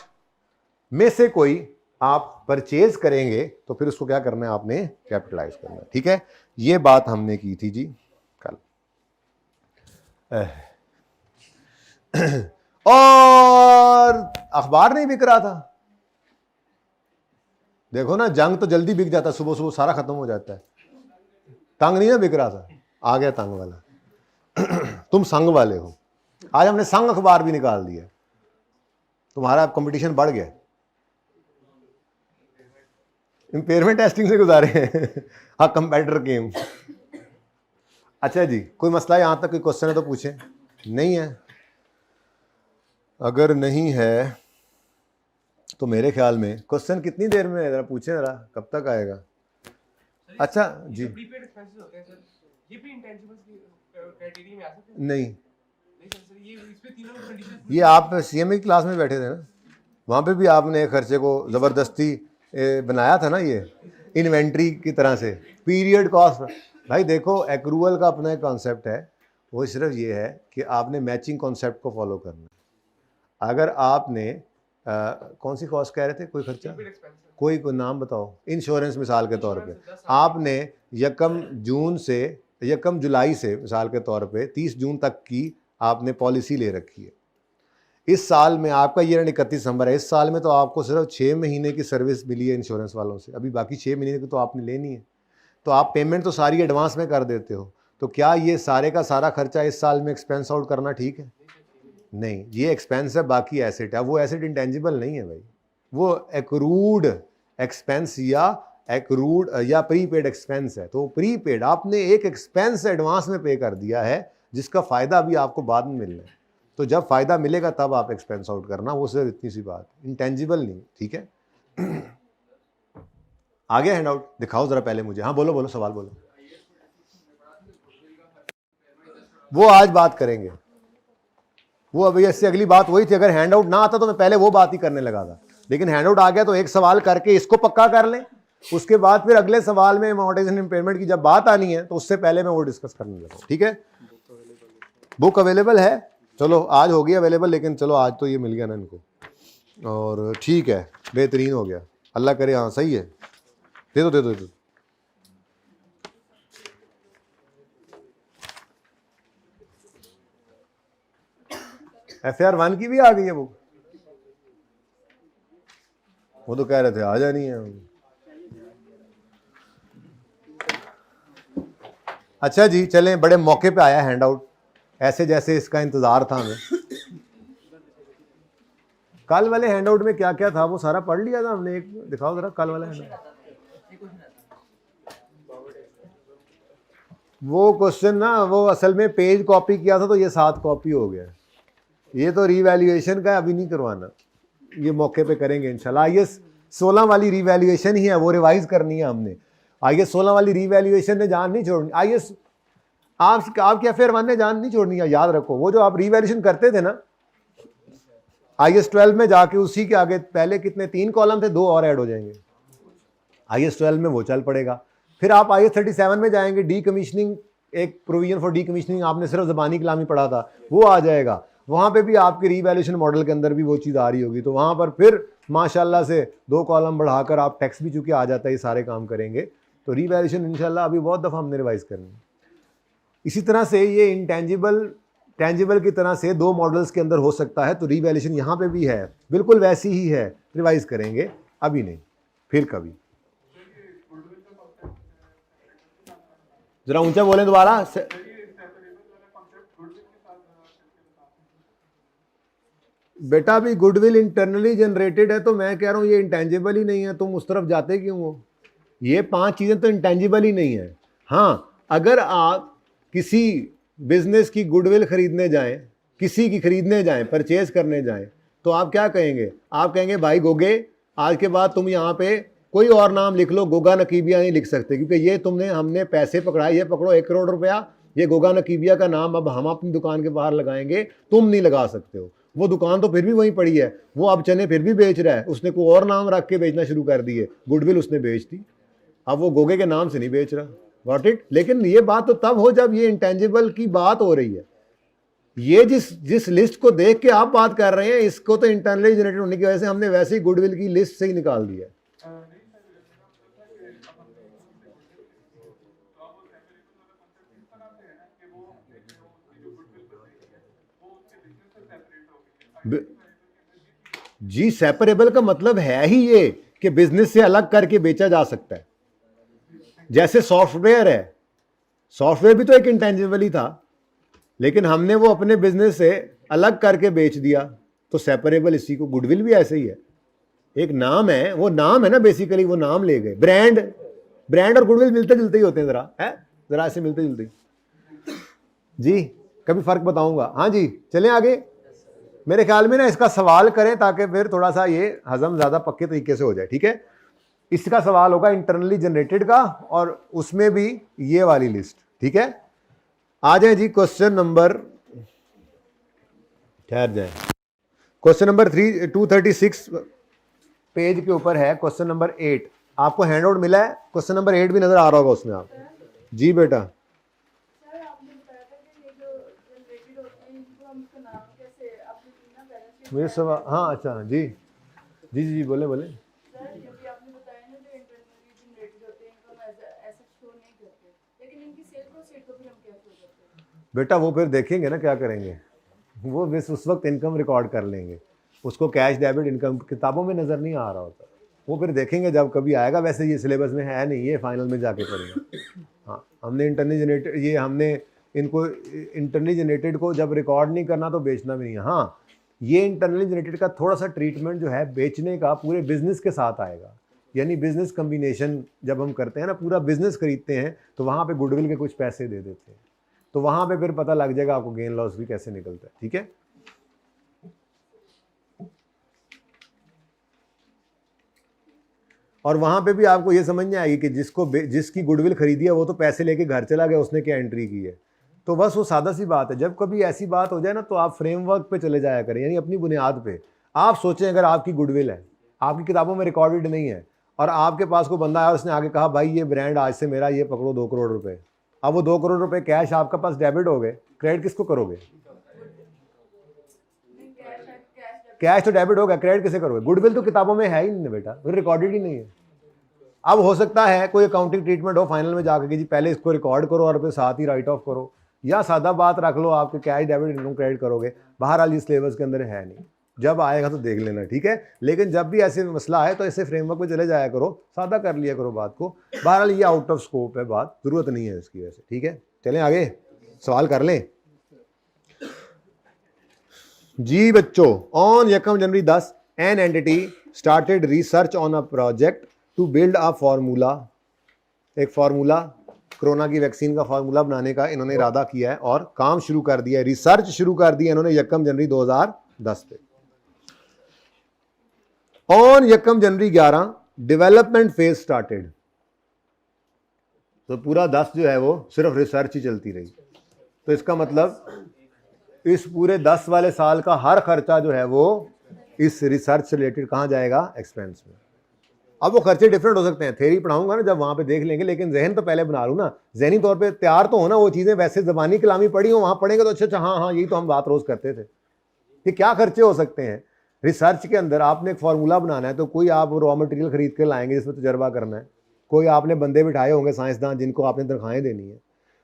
में से कोई आप परचेज करेंगे तो फिर उसको क्या करना है, आपने कैपिटलाइज करना है, ठीक है। ये बात हमने की थी जी कल। और अखबार नहीं बिक रहा था, देखो ना, जंग तो जल्दी बिक जाता, सुबह सुबह सारा खत्म हो जाता है। तंग नहीं ना बिक रहा था, आ गया तंग वाला। तुम संग वाले हो, आज हमने संग अखबार भी निकाल दिया, तुम्हारा कंपटीशन बढ़ गया। इंपेयरमेंट टेस्टिंग से गुजारे हैं। हाँ, कंपेटिटर गेम। अच्छा जी, कोई मसला यहां तक, कोई क्वेश्चन है तो पूछें। नहीं है? अगर नहीं है तो मेरे ख्याल में क्वेश्चन कितनी देर में है, जरा पूछें जरा, कब तक आएगा? अच्छा जी, नहीं, ये आप सीएमए की क्लास में बैठे थे ना, वहाँ पे भी आपने खर्चे को ज़बरदस्ती बनाया था ना, ये इन्वेंट्री की तरह से, पीरियड कॉस्ट। भाई देखो, एक्रूअल का अपना एक कॉन्सेप्ट है, वो सिर्फ ये है कि आपने मैचिंग कॉन्सेप्ट को फॉलो करना है। अगर आपने कौन सी कॉस्ट कह रहे थे, कोई खर्चा, कोई नाम बताओ, इंश्योरेंस मिसाल के तौर पे आपने 1 जुलाई से मिसाल के तौर पे 30 जून तक की आपने पॉलिसी ले रखी है। इस साल में आपका ईयर 31 दिसंबर है, इस साल में तो आपको सिर्फ 6 महीने की सर्विस मिली है इंश्योरेंस वालों से, अभी बाकी 6 महीने की तो आपने लेनी है। तो आप पेमेंट तो सारी एडवांस में कर देते हो, तो क्या ये सारे का सारा खर्चा इस साल में एक्सपेंस आउट करना ठीक है? नहीं, ये एक्सपेंस है, बाकी एसेट है। वो एसेट इंटेंजिबल नहीं है भाई, वो एक्रूड एक्सपेंस या प्रीपेड एक्सपेंस है। तो प्रीपेड आपने एक एक्सपेंस एडवांस में पे कर दिया है, जिसका फ़ायदा भी आपको बाद में मिलना है। तो जब फ़ायदा मिलेगा तब आप एक्सपेंस आउट करना, वो सिर्फ इतनी सी बात, इंटेंजिबल नहीं, ठीक है। आ गया हैंड आउट, दिखाओ ज़रा पहले मुझे। हाँ बोलो, सवाल बोलो। वो आज बात करेंगे, वो अभी इससे अगली बात वही थी। अगर हैंड आउट ना आता तो मैं पहले वो बात ही करने लगा था, लेकिन हैंड आउट आ गया तो एक सवाल करके इसको पक्का कर लें, उसके बाद फिर अगले सवाल में अमाउंटेशन इम्पेयरमेंट की जब बात आनी है तो उससे पहले मैं वो डिस्कस करने लगा, ठीक है। बुक अवेलेबल है, चलो आज होगी अवेलेबल, लेकिन चलो आज तो ये मिल गया ना इनको, और ठीक है, बेहतरीन हो गया, अल्लाह करे। हाँ सही है, दे दो दे दो दे दो। FAR 1 की भी आ गई है बुक। वो तो कह रहे थे आ जानी है। अच्छा जी, चलें, बड़े मौके पे आया हैंड आउट, ऐसे जैसे इसका इंतजार था हमें। कल वाले हैंड आउट में क्या क्या था वो सारा पढ़ लिया था हमने। एक दिखाओ जरा कल वाला हैंड आउट। वो क्वेश्चन ना, वो असल में पेज कॉपी किया था तो ये 7 कॉपी हो गया। ये तो रीवैल्यूएशन का अभी नहीं करवाना, ये मौके पे करेंगे इंशाल्लाह। IAS 16 वाली रीवैल्यूएशन ही है, वो रिवाइज करनी है हमने। IAS 16 वाली रीवैल्यूएशन ने जान नहीं छोड़नी। IAS आपकी FAR 1 ने जान नहीं छोड़नी है, याद रखो। वो जो आप रीवैल्यूएशन करते थे ना IAS 12 में जाके, उसी के आगे पहले कितने 3 कॉलम थे, 2 और ऐड हो जाएंगे। IAS 12 में वो चल पड़ेगा। फिर आप IAS 37 में जाएंगे, डी कमीशनिंग, एक प्रोविजन फॉर डी कमीशनिंग आपने सिर्फ ज़बानी कलामी पढ़ा था, वो आ जाएगा। वहाँ पे भी आपके रीवैल्यूएशन मॉडल के अंदर भी वो चीज़ आ रही होगी, तो वहाँ पर फिर माशाल्लाह से 2 कॉलम बढ़ाकर आप टैक्स भी चूँकि आ जाता है, ये सारे काम करेंगे। तो रीवैल्यूएशन इंशाल्लाह अभी बहुत दफ़ा हमने रिवाइज करनी। इसी तरह से ये इंटेंजिबल टेंजिबल की तरह से 2 मॉडल्स के अंदर हो सकता है, तो रीवैल्यूएशन यहाँ पे भी है, बिल्कुल वैसी ही है, रिवाइज करेंगे, अभी नहीं, फिर कभी। जरा ऊंचा बोलें दोबारा। बेटा अभी गुडविल इंटरनली जनरेटेड है, तो मैं कह रहा हूँ ये इंटेंजिबल ही नहीं है, तुम उस तरफ जाते क्यों हो? ये 5 चीज़ें तो इंटेंजिबल ही नहीं है। हाँ, अगर आप किसी बिजनेस की गुडविल खरीदने जाएं, किसी की खरीदने जाएं, परचेज करने जाएं, तो आप क्या कहेंगे? आप कहेंगे भाई गोगे, आज के बाद तुम यहाँ पे कोई और नाम लिख लो, गोगा नकीबिया नहीं लिख सकते, क्योंकि ये हमने पैसे पकड़ाए, ये पकड़ो 1 करोड़ रुपया, ये गोगा नकीबिया का नाम अब हम अपनी दुकान के बाहर लगाएंगे, तुम नहीं लगा सकते हो। वो दुकान तो फिर भी वहीं पड़ी है, वो अब चने फिर भी बेच रहा है, उसने कोई और नाम रख के बेचना शुरू कर दिए, गुडविल उसने बेच दी, अब वो गोगे के नाम से नहीं बेच रहा। Got it? लेकिन ये बात तो तब हो जब ये इंटेंजिबल की बात हो रही है। ये जिस लिस्ट को देख के आप बात कर रहे हैं, इसको तो इंटरनली जनरेटेड होने की वजह से हमने वैसे ही गुडविल की लिस्ट से ही निकाल दिया। जी, सेपरेबल का मतलब है ही ये कि बिजनेस से अलग करके बेचा जा सकता है। जैसे सॉफ्टवेयर है, सॉफ्टवेयर भी तो एक इंटेंजिबल ही था, लेकिन हमने वो अपने बिजनेस से अलग करके बेच दिया, तो सेपरेबल इसी को गुडविल भी ऐसे ही है। एक नाम है, वो नाम है ना, बेसिकली वो नाम ले गए। ब्रांड और गुडविल मिलते जुलते ही होते हैं, जरा ऐसे मिलते जुलते जी। कभी फर्क बताऊंगा। हाँ जी, चलें आगे। मेरे ख्याल में ना इसका सवाल करें ताकि फिर थोड़ा सा ये हजम ज़्यादा पक्के तरीके से हो जाए, ठीक है? इसका सवाल होगा इंटरनली जनरेटेड का, और उसमें भी ये वाली लिस्ट, ठीक है? आ जाए जी क्वेश्चन नंबर, ठहर जाए, क्वेश्चन नंबर 236 पेज के ऊपर है, क्वेश्चन नंबर 8। आपको हैंड आउट मिला है, क्वेश्चन नंबर 8 भी नजर आ रहा होगा उसमें। आप जी बेटा, मेरे सवाल, हाँ अच्छा जी जी जी, बोले बोले। बेटा वो फिर देखेंगे ना क्या करेंगे, वो बस उस वक्त इनकम रिकॉर्ड कर लेंगे, उसको कैश डेबिट इनकम किताबों में नज़र नहीं आ रहा होता, वो फिर देखेंगे जब कभी आएगा। वैसे ये सिलेबस में है नहीं, ये फाइनल में जाके करेंगे। हाँ, हमने इंटरनली जनरेटेड, ये हमने इनको इंटरनली जनरेटेड को जब रिकॉर्ड नहीं करना तो बेचना भी नहीं है। हाँ, ये इंटरनली जनरेटेड का थोड़ा सा ट्रीटमेंट जो है बेचने का पूरे बिजनेस के साथ आएगा, यानी बिजनेस कम्बिनेशन जब हम करते हैं ना, पूरा बिजनेस खरीदते हैं, तो वहाँ पे गुडविल के कुछ पैसे दे देते हैं, तो वहाँ पे फिर पता लग जाएगा आपको गेन लॉस भी कैसे निकलता है, ठीक है? और वहाँ पे भी आपको ये समझ नहीं आएगी कि जिसकी गुडविल खरीदी है वो तो पैसे लेके घर चला गया, उसने क्या एंट्री की है। तो बस वो सादा सी बात है। जब कभी ऐसी बात हो जाए ना, तो आप फ्रेमवर्क पे चले जाया करें, यानी अपनी बुनियाद पे आप सोचें, अगर आपकी गुडविल है, आपकी किताबों में रिकॉर्डेड नहीं है, और आपके पास कोई बंदा आया, उसने आगे कहा भाई ये ब्रांड आज से मेरा, ये पकड़ो 2 करोड़ रुपए। अब वो 2 करोड़ रुपए कैश आपके पास डेबिट हो गए, क्रेडिट किसको करोगे? कैश तो डेबिट हो गया, क्रेडिट किसे करोगे? गुडविल तो किताबों में है ही नहीं बेटा, फिर रिकॉर्डेड ही नहीं है। अब हो सकता है कोई अकाउंटिंग ट्रीटमेंट हो फाइनल में जाकर कि जी पहले इसको रिकॉर्ड करो और फिर साथ ही राइट ऑफ करो, या सादा बात रख लो आपके कैश डेबिट इनकम क्रेडिट करोगे। बहरहाल इस सिलेबस के अंदर है नहीं, जब आएगा तो देख लेना, ठीक है। लेकिन जब भी ऐसे मसला आए तो ऐसे फ्रेमवर्क में चले जाया करो, सादा कर लिया करो बात को। बहरहाल ये आउट ऑफ स्कोप है बात, जरूरत नहीं है इसकी वजह से, ठीक है। चलें आगे, सवाल कर लें जी बच्चों। On 1 January 10 an entity started research on a project to build a formula. एक फार्मूला, कोरोना की वैक्सीन का फार्मूला बनाने का इन्होंने इरादा किया है और काम शुरू कर दिया है, रिसर्च शुरू कर दी है इन्होंने 1 जनवरी 2010 पे। On 1 January 11 development phase started. तो पूरा 10 जो है वो सिर्फ रिसर्च ही चलती रही। तो इसका मतलब इस पूरे 10 वाले साल का हर खर्चा जो है वो इस रिसर्च से रिलेटेड कहाँ जाएगा, एक्सपेंस में। अब वो खर्चे डिफरेंट हो सकते हैं, थ्योरी पढ़ाऊंगा ना जब वहां पे देख लेंगे, लेकिन जहन तो पहले बना लूँ ना, जहनी तौर पे तैयार तो हो ना वो चीजें। वैसे जबानी कलामी पढ़ी हो, वहां पढ़ेंगे तो अच्छा हाँ हाँ यही तो हम बात रोज करते थे कि क्या खर्चे हो सकते हैं रिसर्च के अंदर। आपने एक फार्मूला बनाना है तो कोई आप रॉ मटेरियल खरीद के लाएंगे जिसमें तजर्बा करना है, कोई आपने बंदे बिठाए होंगे साइंसदान जिनको आपने तनख्वाहें देनी है,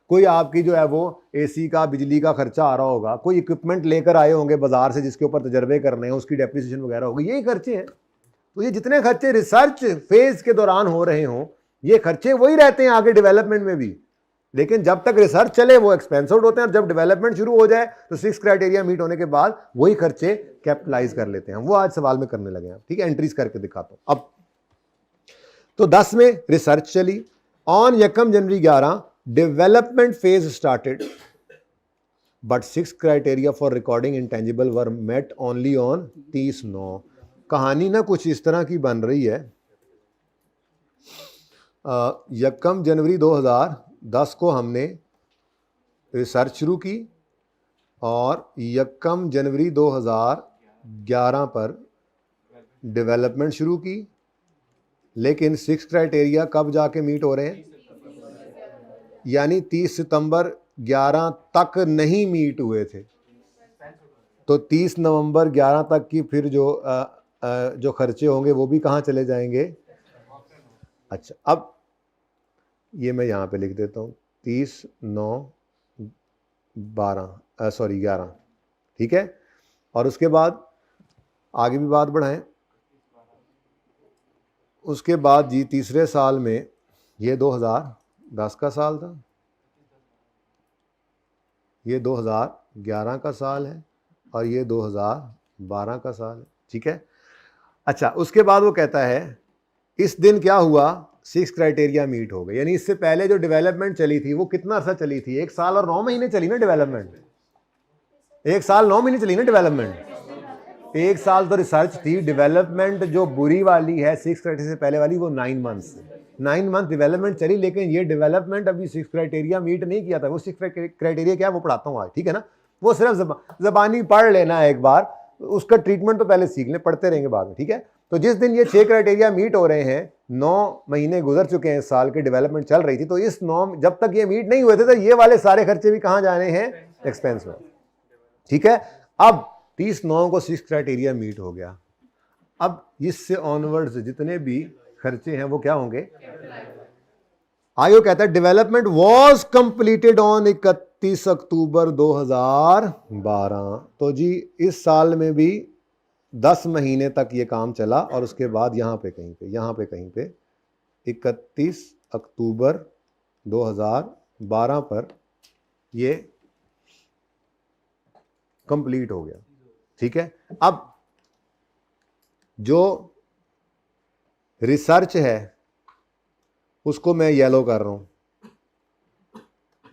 कोई आपकी जो है वो एसी का बिजली का खर्चा आ रहा होगा, कोई इक्विपमेंट लेकर आए होंगे बाजार से जिसके ऊपर तजर्बे करने हैं, उसकी डेप्रिसिएशन वगैरह होगी, यही खर्चे हैं। तो ये जितने खर्चे रिसर्च फेज के दौरान हो रहे हों ये खर्चे वही रहते हैं आगे डेवलपमेंट में भी, लेकिन जब तक रिसर्च चले वो एक्सपेंस आउट होते हैं और जब डेवलपमेंट शुरू हो जाए तो 6 क्राइटेरिया मीट होने के बाद वही खर्चे कैपिटलाइज कर लेते हैं। वो आज सवाल में करने लगे हैं, ठीक है। एंट्रीज करके दिखाता हूं अब। तो 10 में रिसर्च चली। On 1 January 11 development phase started but 6 criteria for recording intangible were met only on 30/9। कहानी ना कुछ इस तरह की बन रही है। 1 जनवरी 2010 को हमने रिसर्च शुरू की और 1 जनवरी 2011 पर डेवलपमेंट शुरू की, लेकिन 6 क्राइटेरिया कब जाके मीट हो रहे हैं, यानी 30 सितंबर 11 तक नहीं मीट हुए थे। तो 30 नवंबर 11 तक की फिर जो खर्चे होंगे वो भी कहाँ चले जाएंगे। अच्छा, अब ये मैं यहाँ पे लिख देता हूँ 30/9/11, ठीक है। और उसके बाद आगे भी बात बढ़ाएं। उसके बाद जी तीसरे साल में ये 2010 का साल था, ये 2011 का साल है और ये 2012 का साल है, ठीक है। अच्छा, उसके बाद वो कहता है इस दिन क्या हुआ, 6 क्राइटेरिया मीट हो गए। यानी इससे पहले जो डेवलपमेंट चली थी वो कितना अर्सा चली थी, 1 साल और 9 महीने चली ना डेवलपमेंट। 1 साल 9 महीने चली ना डेवलपमेंट। 1 साल तो रिसर्च थी, डेवलपमेंट जो बुरी वाली है 6 क्राइटेरिया से पहले वाली वो 9 मंथ्स 9 मंथ डेवलपमेंट चली। लेकिन ये डेवलपमेंट अभी 6 क्राइटेरिया मीट नहीं किया था। वो 6 क्राइटेरिया क्या है वो पढ़ाता हूँ आज, ठीक है ना। वो सिर्फ जबानी पढ़ लेना है एक बार, उसका ट्रीटमेंट तो पहले सीख लें, पढ़ते रहेंगे बाद में, ठीक है। तो जिस दिन ये 6 क्राइटेरिया मीट हो रहे हैं, 9 महीने गुजर चुके हैं, इस साल के डेवलपमेंट चल रही थी, तो इस 9 जब तक ये मीट नहीं हुए थे तो ये वाले सारे खर्चे भी कहाँ जाने हैं, एक्सपेंस में, ठीक है। अब 30/9 को 6 क्राइटेरिया मीट हो गया। अब इससे ऑनवर्ड्स जितने भी खर्चे हैं वो क्या होंगे, आयोग कहता है डेवलपमेंट वाज कंप्लीटेड ऑन 31 अक्टूबर 2012। तो जी इस साल में भी 10 महीने तक ये काम चला और उसके बाद यहाँ पे कहीं पे 31 अक्टूबर 2012 पर ये कंप्लीट हो गया, ठीक है। अब जो रिसर्च है उसको मैं येलो कर रहा हूं,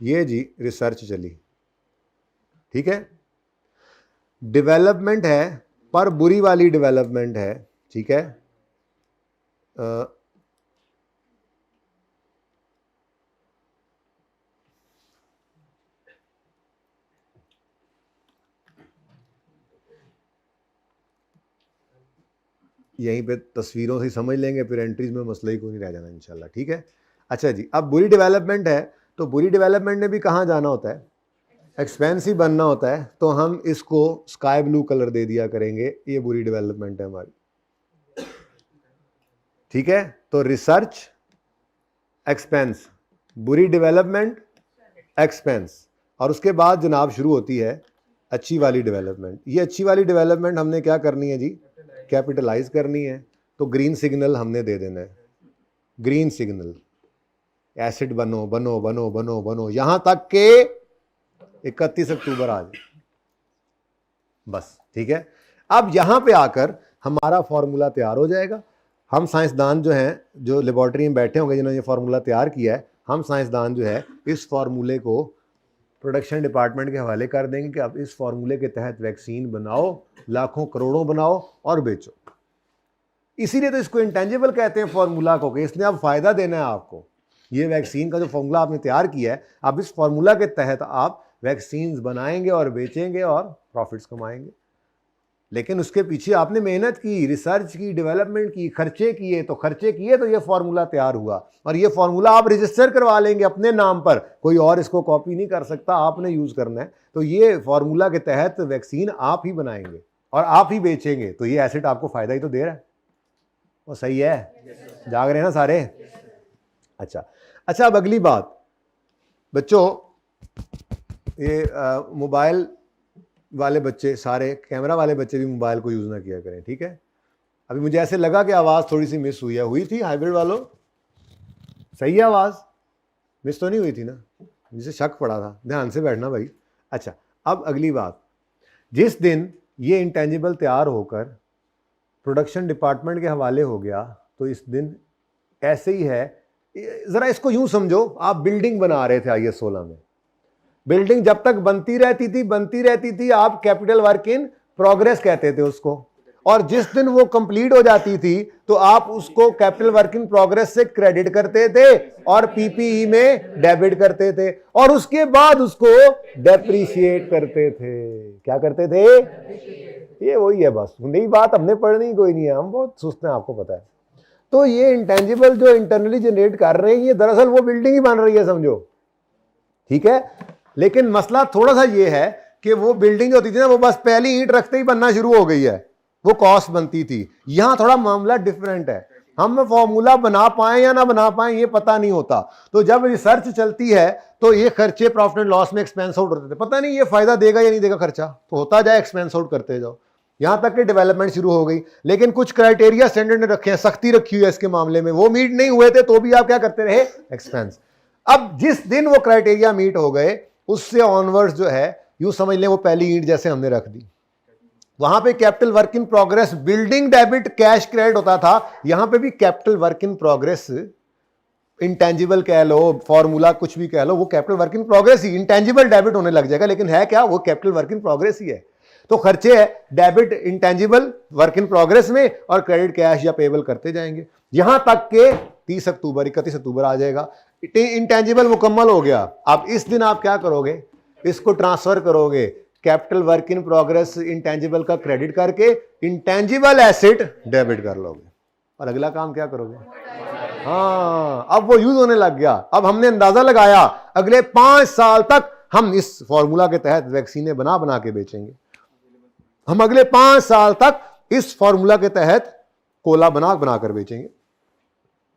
ये जी रिसर्च चली, ठीक है। डेवलपमेंट है पर बुरी वाली डेवलपमेंट है, ठीक है। यहीं पे तस्वीरों से समझ लेंगे, फिर एंट्रीज में मसला ही कोई नहीं रह जाना इंशाल्लाह, ठीक है। अच्छा जी, अब बुरी डेवलपमेंट है तो बुरी डेवलपमेंट ने भी कहाँ जाना होता है, एक्सपेंस ही बनना होता है। तो हम इसको स्काई ब्लू कलर दे दिया करेंगे, ये बुरी डेवलपमेंट है हमारी, ठीक है। तो रिसर्च एक्सपेंस, बुरी डेवलपमेंट एक्सपेंस, और उसके बाद जनाब शुरू होती है अच्छी वाली डेवलपमेंट। ये अच्छी वाली डेवलपमेंट हमने क्या करनी है जी, कैपिटलाइज करनी है। तो ग्रीन सिग्नल हमने दे देना है, ग्रीन सिग्नल, एसिड बनो बनो बनो बनो बनो यहां तक के 31 अक्टूबर आ जाए, बस ठीक है। अब यहां पे आकर हमारा फॉर्मूला तैयार हो जाएगा। हम साइंसदान जो हैं, जो लेबॉर्ट्री में बैठे होंगे जिन्होंने ये फार्मूला तैयार किया है, हम साइंसदान जो है इस फार्मूले को प्रोडक्शन डिपार्टमेंट के हवाले कर देंगे कि आप इस फार्मूले के तहत वैक्सीन बनाओ, लाखों करोड़ों बनाओ और बेचो। इसीलिए तो इसको इंटेंजिबल कहते हैं फार्मूला को, कि इसने अब फायदा देना है आपको। ये वैक्सीन का जो फार्मूला आपने तैयार किया है, अब इस फार्मूला के तहत आप वैक्सीन बनाएंगे और बेचेंगे और प्रॉफिट्स कमाएंगे। लेकिन उसके पीछे आपने मेहनत की, रिसर्च की, डेवलपमेंट की, खर्चे किए तो ये फार्मूला तैयार हुआ। और ये फार्मूला आप रजिस्टर करवा लेंगे अपने नाम पर, कोई और इसको कॉपी नहीं कर सकता, आपने यूज करना है। तो ये फार्मूला के तहत वैक्सीन आप ही बनाएंगे और आप ही बेचेंगे। तो ये एसेट आपको फायदा ही तो दे रहा है। वो सही है, जाग रहे हैं ना सारे? अच्छा, अब अगली बात बच्चों, ये मोबाइल वाले बच्चे, सारे कैमरा वाले बच्चे भी मोबाइल को यूज़ ना किया करें, ठीक है। अभी मुझे ऐसे लगा कि आवाज़ थोड़ी सी मिस हुई थी हाइब्रिड वालों, सही है आवाज़ मिस तो नहीं हुई थी ना? मुझे शक पड़ा था, ध्यान से बैठना भाई। अच्छा, अब अगली बात, जिस दिन ये इंटेंजिबल तैयार होकर प्रोडक्शन डिपार्टमेंट के हवाले हो गया, तो इस दिन ऐसे ही है, ज़रा इसको यूँ समझो, आप बिल्डिंग बना रहे थे IS 16 में। बिल्डिंग जब तक बनती रहती थी आप कैपिटल वर्क इन प्रोग्रेस कहते थे उसको, और जिस दिन वो कंप्लीट हो जाती थी तो आप उसको कैपिटल वर्क इन प्रोग्रेस से क्रेडिट करते थे और PPE में डेबिट करते थे, और उसके बाद उसको डेप्रिशिएट करते थे। क्या करते थे? ये वही है, बस नई बात हमने पढ़नी कोई नहीं है, हम बहुत सुस्त हैं, आपको पता है। तो ये इंटेंजिबल जो इंटरनली जनरेट कर रहे हैं, ये दरअसल वो बिल्डिंग ही बन रही है, समझो, ठीक है। लेकिन मसला थोड़ा सा ये है कि वो बिल्डिंग होती थी ना, वो बस पहली ईंट रखते ही बनना शुरू हो गई है, वो कॉस्ट बनती थी। यहां थोड़ा मामला डिफरेंट है, हम फॉर्मूला बना पाए या ना बना पाए ये पता नहीं होता। तो जब रिसर्च चलती है तो ये खर्चे प्रॉफिट एंड लॉस में एक्सपेंस आउट होते थे, पता नहीं ये फायदा देगा या नहीं देगा, खर्चा तो होता जाए, एक्सपेंस आउट करते जाओ, यहां तक कि डेवलपमेंट शुरू हो गई। लेकिन कुछ क्राइटेरिया स्टैंडर्ड ने रखे हैं, सख्ती रखी हुई है इसके मामले में, वो मीट नहीं हुए थे तो भी आप क्या करते रहे? एक्सपेंस। अब जिस दिन वो क्राइटेरिया मीट हो गए, उससे ऑनवर्ड्स जो है, यूं समझ लें वो पहली ईंट जैसे हमने रख दी, वहां पे capital work in progress, building debit cash credit होता था, यहां पे भी capital work in progress, intangible कह लो, फॉर्मूला कुछ भी कह लो, वो capital work in progress he, intangible debit होने लग जाएगा, लेकिन है क्या? वो कैपिटल वर्क इन प्रोग्रेस ही है। तो खर्चे है debit intangible work in progress में और क्रेडिट कैश या पेबल करते जाएंगे, यहां तक के 30 अक्टूबर 31 अक्टूबर आ जाएगा, इंटेंजिबल मुकम्मल हो गया। अब इस दिन आप क्या करोगे? इसको ट्रांसफर करोगे capital work in progress intangible का क्रेडिट करके, इंटेंजिबल एसेट डेबिट कर लोगे, और अगला काम क्या करोगे? हाँ, अब वो यूज होने लग गया। अब हमने अंदाजा लगाया अगले 5 साल तक हम इस फॉर्मूला के तहत वैक्सीनें बना बना के बेचेंगे, हम अगले 5 साल तक इस फॉर्मूला के तहत कोला बना बना कर बेचेंगे,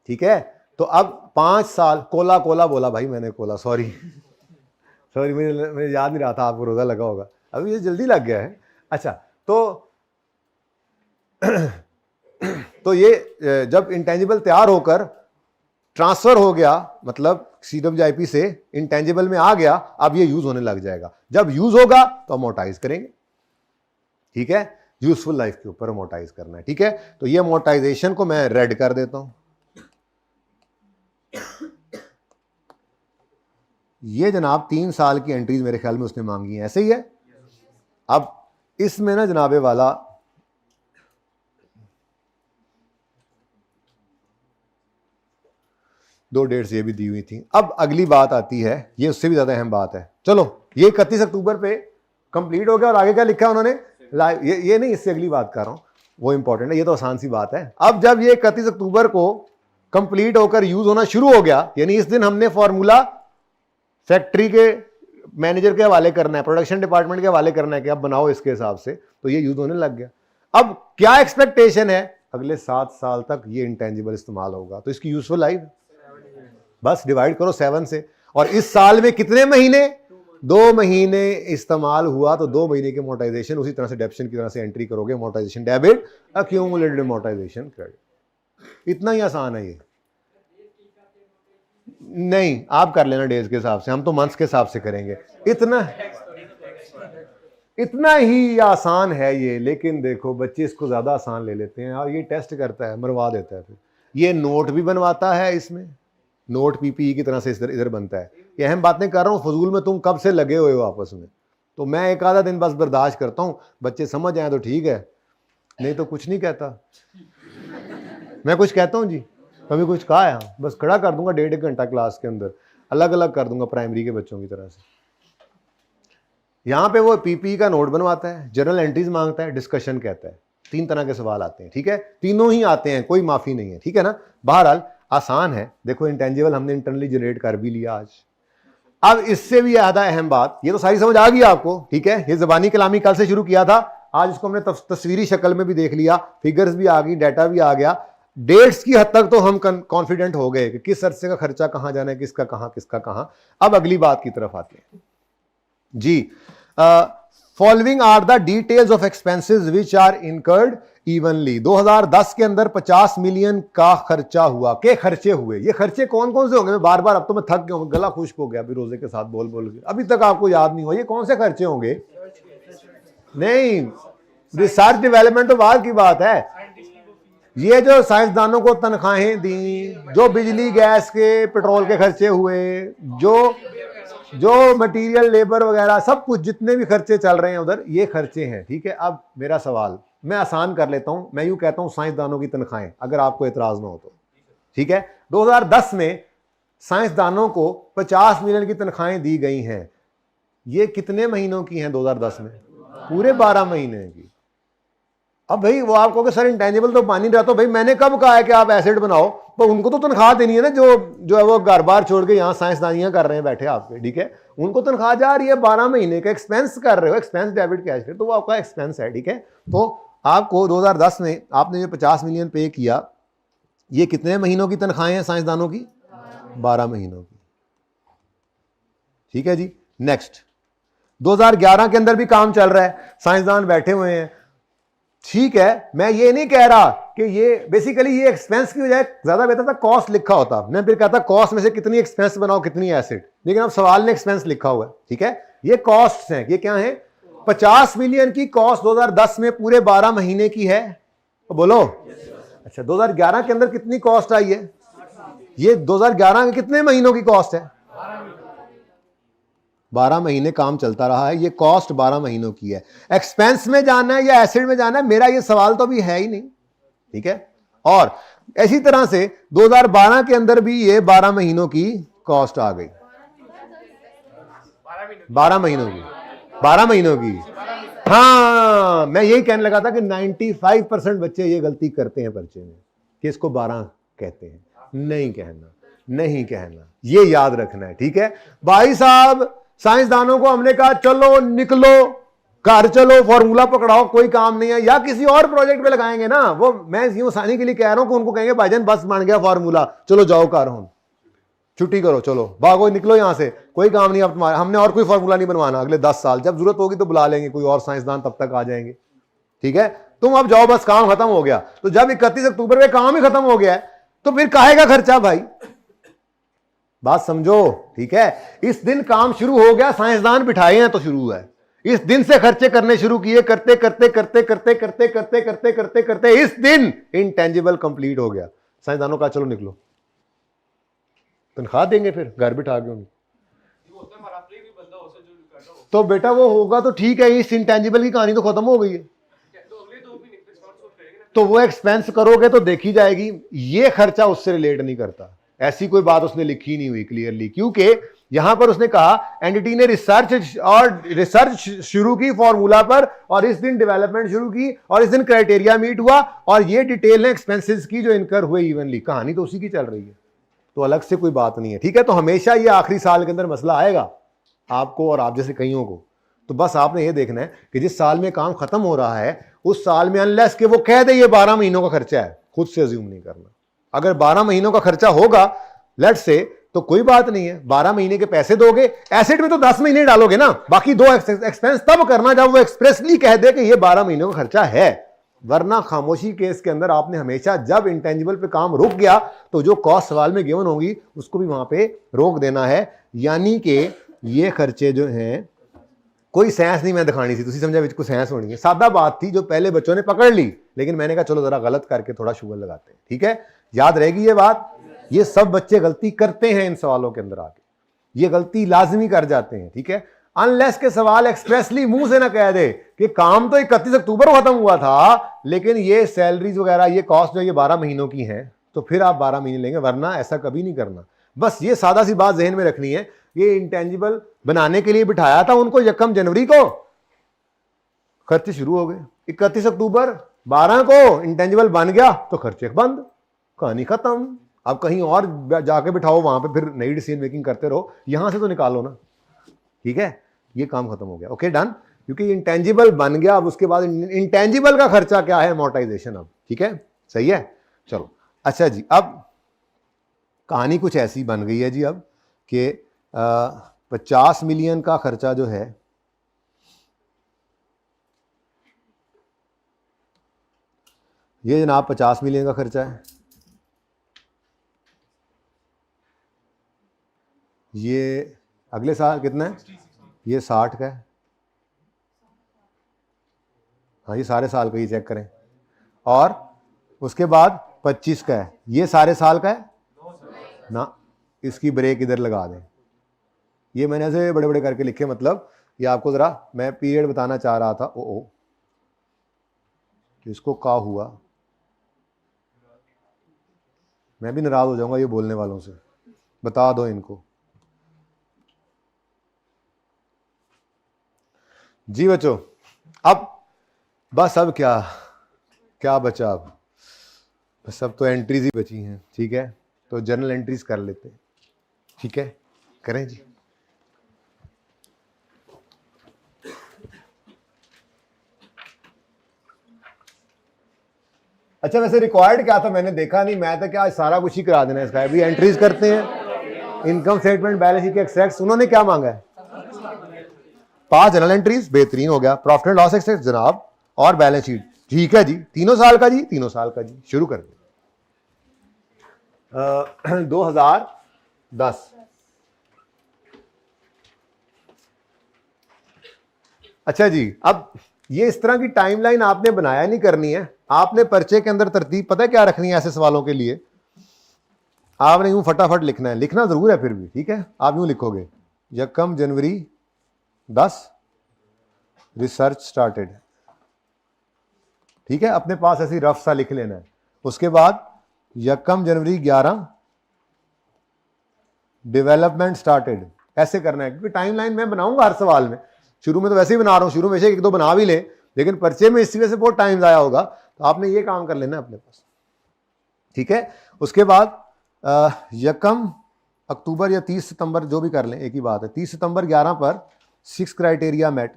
ठीक है। तो अब 5 साल, कोला बोला भाई मैंने, कोला, सॉरी मुझे याद नहीं रहा था, आपको रोजा लगा होगा, अभी ये जल्दी लग गया है। अच्छा, तो ये जब इंटेंजिबल तैयार होकर ट्रांसफर हो गया, मतलब CWIP से इंटेंजिबल में आ गया, अब ये यूज होने लग जाएगा। जब यूज होगा तो अमोर्टाइज करेंगे, ठीक है, यूजफुल लाइफ के ऊपर अमोर्टाइज करना है, ठीक है। तो ये अमोर्टाइजेशन को मैं रेड कर देता हूं। ये जनाब 3 साल की एंट्रीज मेरे ख्याल में उसने मांगी है, ऐसे ही है। अब इसमें ना जनाबे वाला दो डेट्स ये भी दी हुई थी। अब अगली बात आती है, ये उससे भी ज्यादा अहम बात है। चलो, ये 31 अक्टूबर पे कंप्लीट हो गया, और आगे क्या लिखा है उन्होंने? लाइव, ये नहीं, इससे अगली बात कर रहा हूं, वो इंपॉर्टेंट है, ये तो आसान सी बात है। अब जब ये 31 अक्टूबर को कंप्लीट होकर यूज होना शुरू हो गया, यानी इस दिन हमने फॉर्मूला फैक्ट्री के मैनेजर के हवाले करना है, प्रोडक्शन डिपार्टमेंट के हवाले करना है कि अब बनाओ इसके हिसाब से, तो ये यूज होने लग गया। अब क्या एक्सपेक्टेशन है? अगले 7 साल तक ये इंटेंजिबल इस्तेमाल होगा, तो इसकी यूजफुल लाइफ बस डिवाइड करो 7 से, और इस साल में कितने महीने, 2 महीने इस्तेमाल हुआ, तो 2 महीने के अमोर्टाइजेशन उसी तरह से डेप्शन की तरह से एंट्री करोगे, amortisation debit, accumulated amortisation credit. इतना ही आसान है ये। नहीं, आप कर लेना डेज के हिसाब से, हम तो मंथ्स के हिसाब से करेंगे। इतना ही आसान है ये, लेकिन देखो बच्चे इसको ज्यादा आसान ले लेते हैं और ये टेस्ट करता है, मरवा देता है। फिर ये नोट भी बनवाता है, इसमें नोट पीपीई की तरह से इधर बनता है। ये अहम बातें कर रहा हूँ, फजूल में तुम कब से लगे हुए हो आपस में, तो मैं एक आधा दिन बस बर्दाश्त करता हूँ, बच्चे समझ आए तो ठीक है, नहीं तो कुछ नहीं कहता। मैं कुछ कहता हूँ जी, कभी कुछ कहा है, बस खड़ा कर दूंगा 1.5 घंटा क्लास के अंदर, अलग अलग कर दूंगा प्राइमरी के बच्चों की तरह से। यहाँ पे वो पीपी का नोट बनवाता है, जर्नल एंट्रीज मांगता है, डिस्कशन कहता है। 3 तरह के सवाल आते हैं, ठीक है, तीनों ही आते हैं, कोई माफी नहीं है, ठीक है ना। बहरहाल आसान है। देखो इंटेंजिबल हमने इंटरनली जनरेट कर भी लिया आज। अब इससे भी ज्यादा अहम बात, ये तो सारी समझ आ गई आपको, ठीक है, ये ज़बानी कलामी कल से शुरू किया था, आज इसको हमने तस्वीरी शक्ल में भी देख लिया, फिगर्स भी आ गई, डाटा भी आ गया, डेट्स की हद तक तो हम कॉन्फिडेंट हो गए कि किस अरसे का खर्चा कहां जाना है, किसका कहां। अब अगली बात की तरफ आते हैं जी। Following are the details of expenses which are incurred evenly. 2010 के अंदर 50 मिलियन का खर्चा हुआ, के खर्चे हुए। ये खर्चे कौन कौन से होंगे, मैं बार बार, अब तो मैं थक गया हूं, गला खुश्क हो गया अभी रोजे के साथ बोल बोल के, अभी तक आपको याद नहीं हुआ ये कौन से खर्चे होंगे। नहीं, रिसर्च डेवलपमेंट तो बाद की बात है। ये जो साइंसदानों को तनख्वाहें दी, जो बिजली गैस के पेट्रोल के खर्चे हुए, जो मटेरियल लेबर वगैरह सब कुछ, जितने भी खर्चे चल रहे हैं उधर, ये खर्चे हैं, ठीक है। अब मेरा सवाल मैं आसान कर लेता हूं, मैं यूं कहता हूं साइंसदानों की तनख्वाहें, अगर आपको एतराज ना हो तो, ठीक है। 2010 में साइंसदानों को 50 मिलियन की तनख्वाहें दी गई हैं। ये कितने महीनों की हैं 2010 में? पूरे 12 महीने की। अब भाई वो आप कहोगे सर इंटेंजिबल तो मान ही रहा, तो भाई मैंने कब कहा है कि आप एसेट बनाओ, तो उनको तो तनख्वाह देनी है ना, जो है वो घर बार छोड़ के यहाँ साइंसदानियां कर रहे हैं बैठे आपके, ठीक है, उनको तनख्वाह जा रही है। 12 महीने का एक्सपेंस कर रहे हो, एक्सपेंस डेबिट कैश क्रेडिट, तो वो आपका एक्सपेंस है, ठीक है। तो आपको 2010 में आपने जो 50 मिलियन पे किया, ये कितने महीनों की तनख्वाहें हैं साइंसदानों की? 12 महीनों की, ठीक है जी। नेक्स्ट 2011 के अंदर भी काम चल रहा है, साइंसदान बैठे हुए हैं, ठीक है। मैं ये नहीं कह रहा कि ये बेसिकली ये एक्सपेंस की बजाय ज्यादा बेहतर था कॉस्ट लिखा होता, मैं फिर कहता कॉस्ट में से कितनी एक्सपेंस बनाओ कितनी एसेट, लेकिन अब सवाल ने एक्सपेंस लिखा हुआ है, ठीक है। ये कॉस्ट हैं, ये क्या है? 50 मिलियन की कॉस्ट 2010 में पूरे 12 महीने की है, तो बोलो अच्छा 2011 के अंदर कितनी कॉस्ट आई है? ये 2011 के कितने महीनों की कॉस्ट है? 12 महीने काम चलता रहा है, ये कॉस्ट 12 महीनों की है। एक्सपेंस में जाना है या एसेट में जाना है, मेरा ये सवाल तो भी है ही नहीं, ठीक है। और इसी तरह से 2012 के अंदर भी ये 12 महीनों की कॉस्ट आ गई, 12 महीनों की, 12 महीनों की। हाँ, मैं यही कहने लगा था कि 95% बच्चे ये गलती करते हैं पर्चे में कि इसको 12 कहते हैं। नहीं कहना, नहीं कहना, ये याद रखना है, ठीक है भाई साहब। साइंसदानों को हमने कहा चलो निकलो घर, चलो फॉर्मूला पकड़ाओ, कोई काम नहीं है, या किसी और प्रोजेक्ट पे लगाएंगे ना, वो मैं यूं आसानी के लिए कह रहा हूं कि उनको कहेंगे भाईजान बस बन गया फॉर्मूला, चलो जाओ कार हूं, छुट्टी करो, चलो भागो निकलो यहां से, कोई काम नहीं अब तुम्हारा, हमने और कोई फॉर्मूला नहीं बनवाना अगले 10 साल, जब जरूरत होगी तो बुला लेंगे कोई और साइंसदान, तब तक आ जाएंगे, ठीक है। तुम अब जाओ, बस काम खत्म हो गया। तो जब 31 अक्टूबर में काम ही खत्म हो गया है तो फिर काहे का खर्चा भाई? बात समझो, ठीक है। इस दिन काम शुरू हो गया, साइंसदान बिठाए हैं तो शुरू हुआ है, इस दिन से खर्चे करने शुरू किए, करते करते करते करते करते करते करते करते करते इस दिन इंटेंजिबल कंप्लीट हो गया। साइंसदानों का चलो निकलो, तनख्वाह देंगे फिर घर बिठा के उनको, तो बेटा वो होगा तो ठीक है, इस इंटेंजिबल की कहानी तो खत्म हो गई है। तो वो एक्सपेंस करोगे तो देखी जाएगी, ये खर्चा उससे रिलेट नहीं करता, ऐसी कोई बात उसने लिखी नहीं हुई क्लियरली, क्योंकि यहां पर उसने कहा एनडीटी ने रिसर्च शुरू की फॉर्मूला पर, और इस दिन डेवलपमेंट शुरू की, और इस दिन क्राइटेरिया मीट हुआ, और ये डिटेल है एक्सपेंसेस की जो इनकर हुए इवनली, कहानी तो उसी की चल रही है, तो अलग से कोई बात नहीं है, ठीक है। तो हमेशा ये आखिरी साल के अंदर मसला आएगा आपको और आप जैसे कईयों को, तो बस आपने ये देखना है कि जिस साल में काम खत्म हो रहा है उस साल में अनलेस कि वो कह दे ये 12 महीनों का खर्चा है, खुद से अज्यूम नहीं करना। अगर 12 महीनों का खर्चा होगा लेट्स से, तो कोई बात नहीं है, 12 महीने के पैसे दोगे, एसेट में तो 10 महीने डालोगे ना, बाकी 2 एक्सपेंस तब करना जब वो एक्सप्रेसली कह दे कि ये 12 महीनों का खर्चा है। वरना खामोशी केस के अंदर आपने हमेशा जब इंटेंजिबल पे काम रुक गया तो जो कॉस्ट सवाल में गिवन होगी उसको भी वहां पे रोक देना है। यानी कि ये खर्चे जो हैं, कोई सेंस नहीं मैं दिखानी थी, तुसी समझा विच कोई सेंस होनी है, सादा बात थी जो पहले बच्चों ने पकड़ ली, लेकिन मैंने कहा चलो जरा गलत करके थोड़ा शुगर लगाते हैं। ठीक है, याद रहेगी ये बात। ये सब बच्चे गलती करते हैं इन सवालों के अंदर आके, ये गलती लाजमी कर जाते हैं। ठीक है, अनलेस के सवाल एक्सप्रेसली मुंह से ना कह दे कि काम तो 31 अक्टूबर को खत्म हुआ था, लेकिन ये सैलरीज वगैरह ये कॉस्ट जो ये 12 महीनों की हैं, तो फिर आप 12 महीने लेंगे, वरना ऐसा कभी नहीं करना। बस ये सादा सी बात जहन में रखनी है। ये इंटेंजिबल बनाने के लिए बिठाया था उनको 1 जनवरी को, खर्चे शुरू हो गए 31 अक्टूबर, 12 को इंटेंजिबल बन गया तो खर्चे बंद, कहानी खत्म। अब कहीं और जाके बिठाओ, वहां पे फिर नई डिसीजन मेकिंग करते रहो, यहां से तो निकालो ना। ठीक है, ये काम खत्म हो गया। ओके डन, क्योंकि इंटेंजिबल बन गया। अब उसके बाद इंटेंजिबल का खर्चा क्या है, अमोर्टाइजेशन। अब ठीक है, सही है, चलो। अच्छा जी, अब कहानी कुछ ऐसी बन गई है जी अब कि 50 मिलियन का खर्चा जो है, ये जनाब 50 मिलियन का खर्चा है, ये अगले साल कितना है, ये 60 का है। हाँ, ये सारे साल का, ये चेक करें। और उसके बाद 25 का है, ये सारे साल का है ना, इसकी ब्रेक इधर लगा दें। ये मैंने ऐसे बड़े बड़े करके लिखे, मतलब ये आपको ज़रा मैं पीरियड बताना चाह रहा था। ओ तो इसको क्या हुआ, मैं भी नाराज़ हो जाऊंगा ये बोलने वालों से, बता दो इनको जी बच्चों। अब बस अब क्या क्या बचा, अब बस अब तो एंट्रीज ही बची हैं। ठीक है, तो जर्नल एंट्रीज कर लेते हैं। ठीक है, करें जी। अच्छा, वैसे रिक्वायर्ड क्या था, मैंने देखा नहीं, मैं तो क्या सारा कुछ ही करा देना इसका। अभी एंट्रीज करते हैं, इनकम स्टेटमेंट, बैलेंस शीट के एक्सट्रैक्ट्स। उन्होंने क्या मांगा है, 5 जनरल एंट्रीज, बेहतरीन हो गया। प्रॉफिट एंड लॉस एक्सट्रैक्ट जनाब, और बैलेंस शीट। ठीक है जी, तीनों साल का जी, तीनों साल का जी। शुरू कर 2010। अच्छा जी, अब ये इस तरह की टाइमलाइन आपने बनाया नहीं करनी है, आपने पर्चे के अंदर तरतीब पता है क्या रखनी है ऐसे सवालों के लिए। आपने यूं फटाफट लिखना है, लिखना जरूर है फिर भी। ठीक है, आप यूं लिखोगे 1 जनवरी 10 रिसर्च स्टार्टेड। ठीक है, अपने पास ऐसी रफ सा लिख लेना है। उसके बाद 1 जनवरी 11 डेवलपमेंट स्टार्टेड, ऐसे करना है। क्योंकि टाइमलाइन मैं बनाऊंगा हर सवाल में, शुरू में तो वैसे ही बना रहा हूं, शुरू में से 1-2 बना भी ले, लेकिन पर्चे में इसी वजह से बहुत टाइम आया होगा, तो आपने ये काम कर लेना अपने पास। ठीक है, उसके बाद 1 अक्टूबर या 30 सितंबर जो भी कर लें, एक ही बात है। 30 सितंबर 11 पर 6 क्राइटेरिया मेट,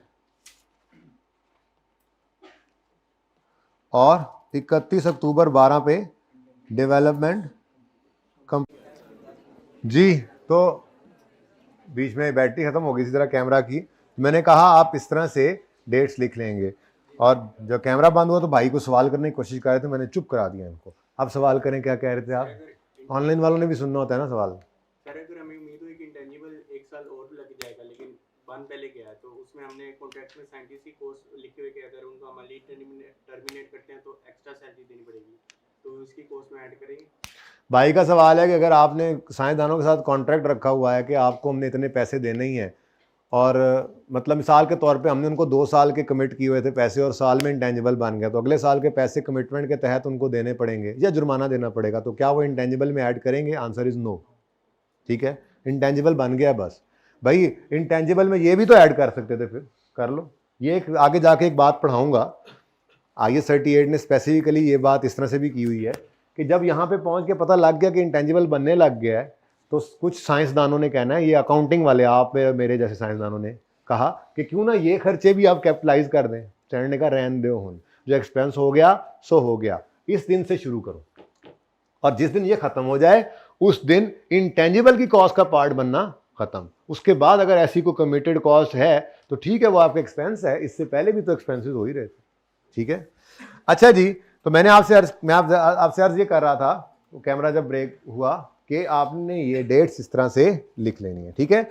और 31 अक्टूबर 12 पे डेवलपमेंट कम जी। तो बीच में बैटरी खत्म हो गई इसी तरह कैमरा की, मैंने कहा आप इस तरह से डेट्स लिख लेंगे। और जब कैमरा बंद हुआ तो भाई को सवाल करने की कोशिश कर रहे थे, मैंने चुप करा दिया इनको। अब सवाल करें, क्या कह रहे थे आप? ऑनलाइन वालों ने भी सुनना होता है ना सवाल। सर अगर हमें उम्मीद हुई कि इंटेंजिबल 1 साल और लग जाएगा, लेकिन बन पहले गया, तो उसमें हमने कॉन्ट्रैक्ट में साइंटिस्ट की कोर्स लिखे हुए कि अगर उनका अमली टर्मिनेट करते हैं तो एक्स्ट्रा सैलरी देनी पड़ेगी, तो इसकी कोर्स में ऐड करेंगे। भाई का सवाल है कि अगर आपने साइंसदानों के साथ कॉन्ट्रैक्ट रखा हुआ है कि आपको हमने इतने पैसे देने ही हैं, और मतलब मिसाल के तौर पे हमने उनको 2 साल के कमिट किए हुए थे पैसे, और साल में इंटेंजिबल बन गया, तो अगले साल के पैसे कमिटमेंट के तहत उनको देने पड़ेंगे या जुर्माना देना पड़ेगा, तो क्या वो इंटेंजिबल में ऐड करेंगे? Answer is no. ठीक है, इंटेंजिबल बन गया बस। भाई इंटेंजिबल में ये भी तो ऐड कर सकते थे, फिर कर लो। ये एक आगे जाके एक बात पढ़ाऊंगा, IAS 38 ने स्पेसिफिकली ये बात इस तरह से भी की हुई है कि जब यहाँ पे पहुँच के पता लग गया कि इंटेंजिबल बनने लग गया है, तो कुछ साइंसदानों ने कहना है, ये अकाउंटिंग वाले, आप मेरे जैसे साइंसदानों ने कहा कि क्यों ना ये खर्चे भी आप कैपिटलाइज कर दें। चढ़ने का रहन दो, हूँ जो एक्सपेंस हो गया सो हो गया, इस दिन से शुरू करो, और जिस दिन ये खत्म हो जाए उस दिन इंटेंजिबल की कॉस्ट का पार्ट बनना खत्म। उसके बाद अगर ऐसी कोई कमिटेड कॉस्ट है तो ठीक है, वो आपका एक्सपेंस है, इससे पहले भी तो एक्सपेंसेस हो ही रहे थे, ठीक है। अच्छा जी, तो मैं आपसे अर्ज ये कर रहा था, तो कैमरा जब ब्रेक हुआ कि आपने ये डेट्स इस तरह से लिख लेनी है, ठीक है।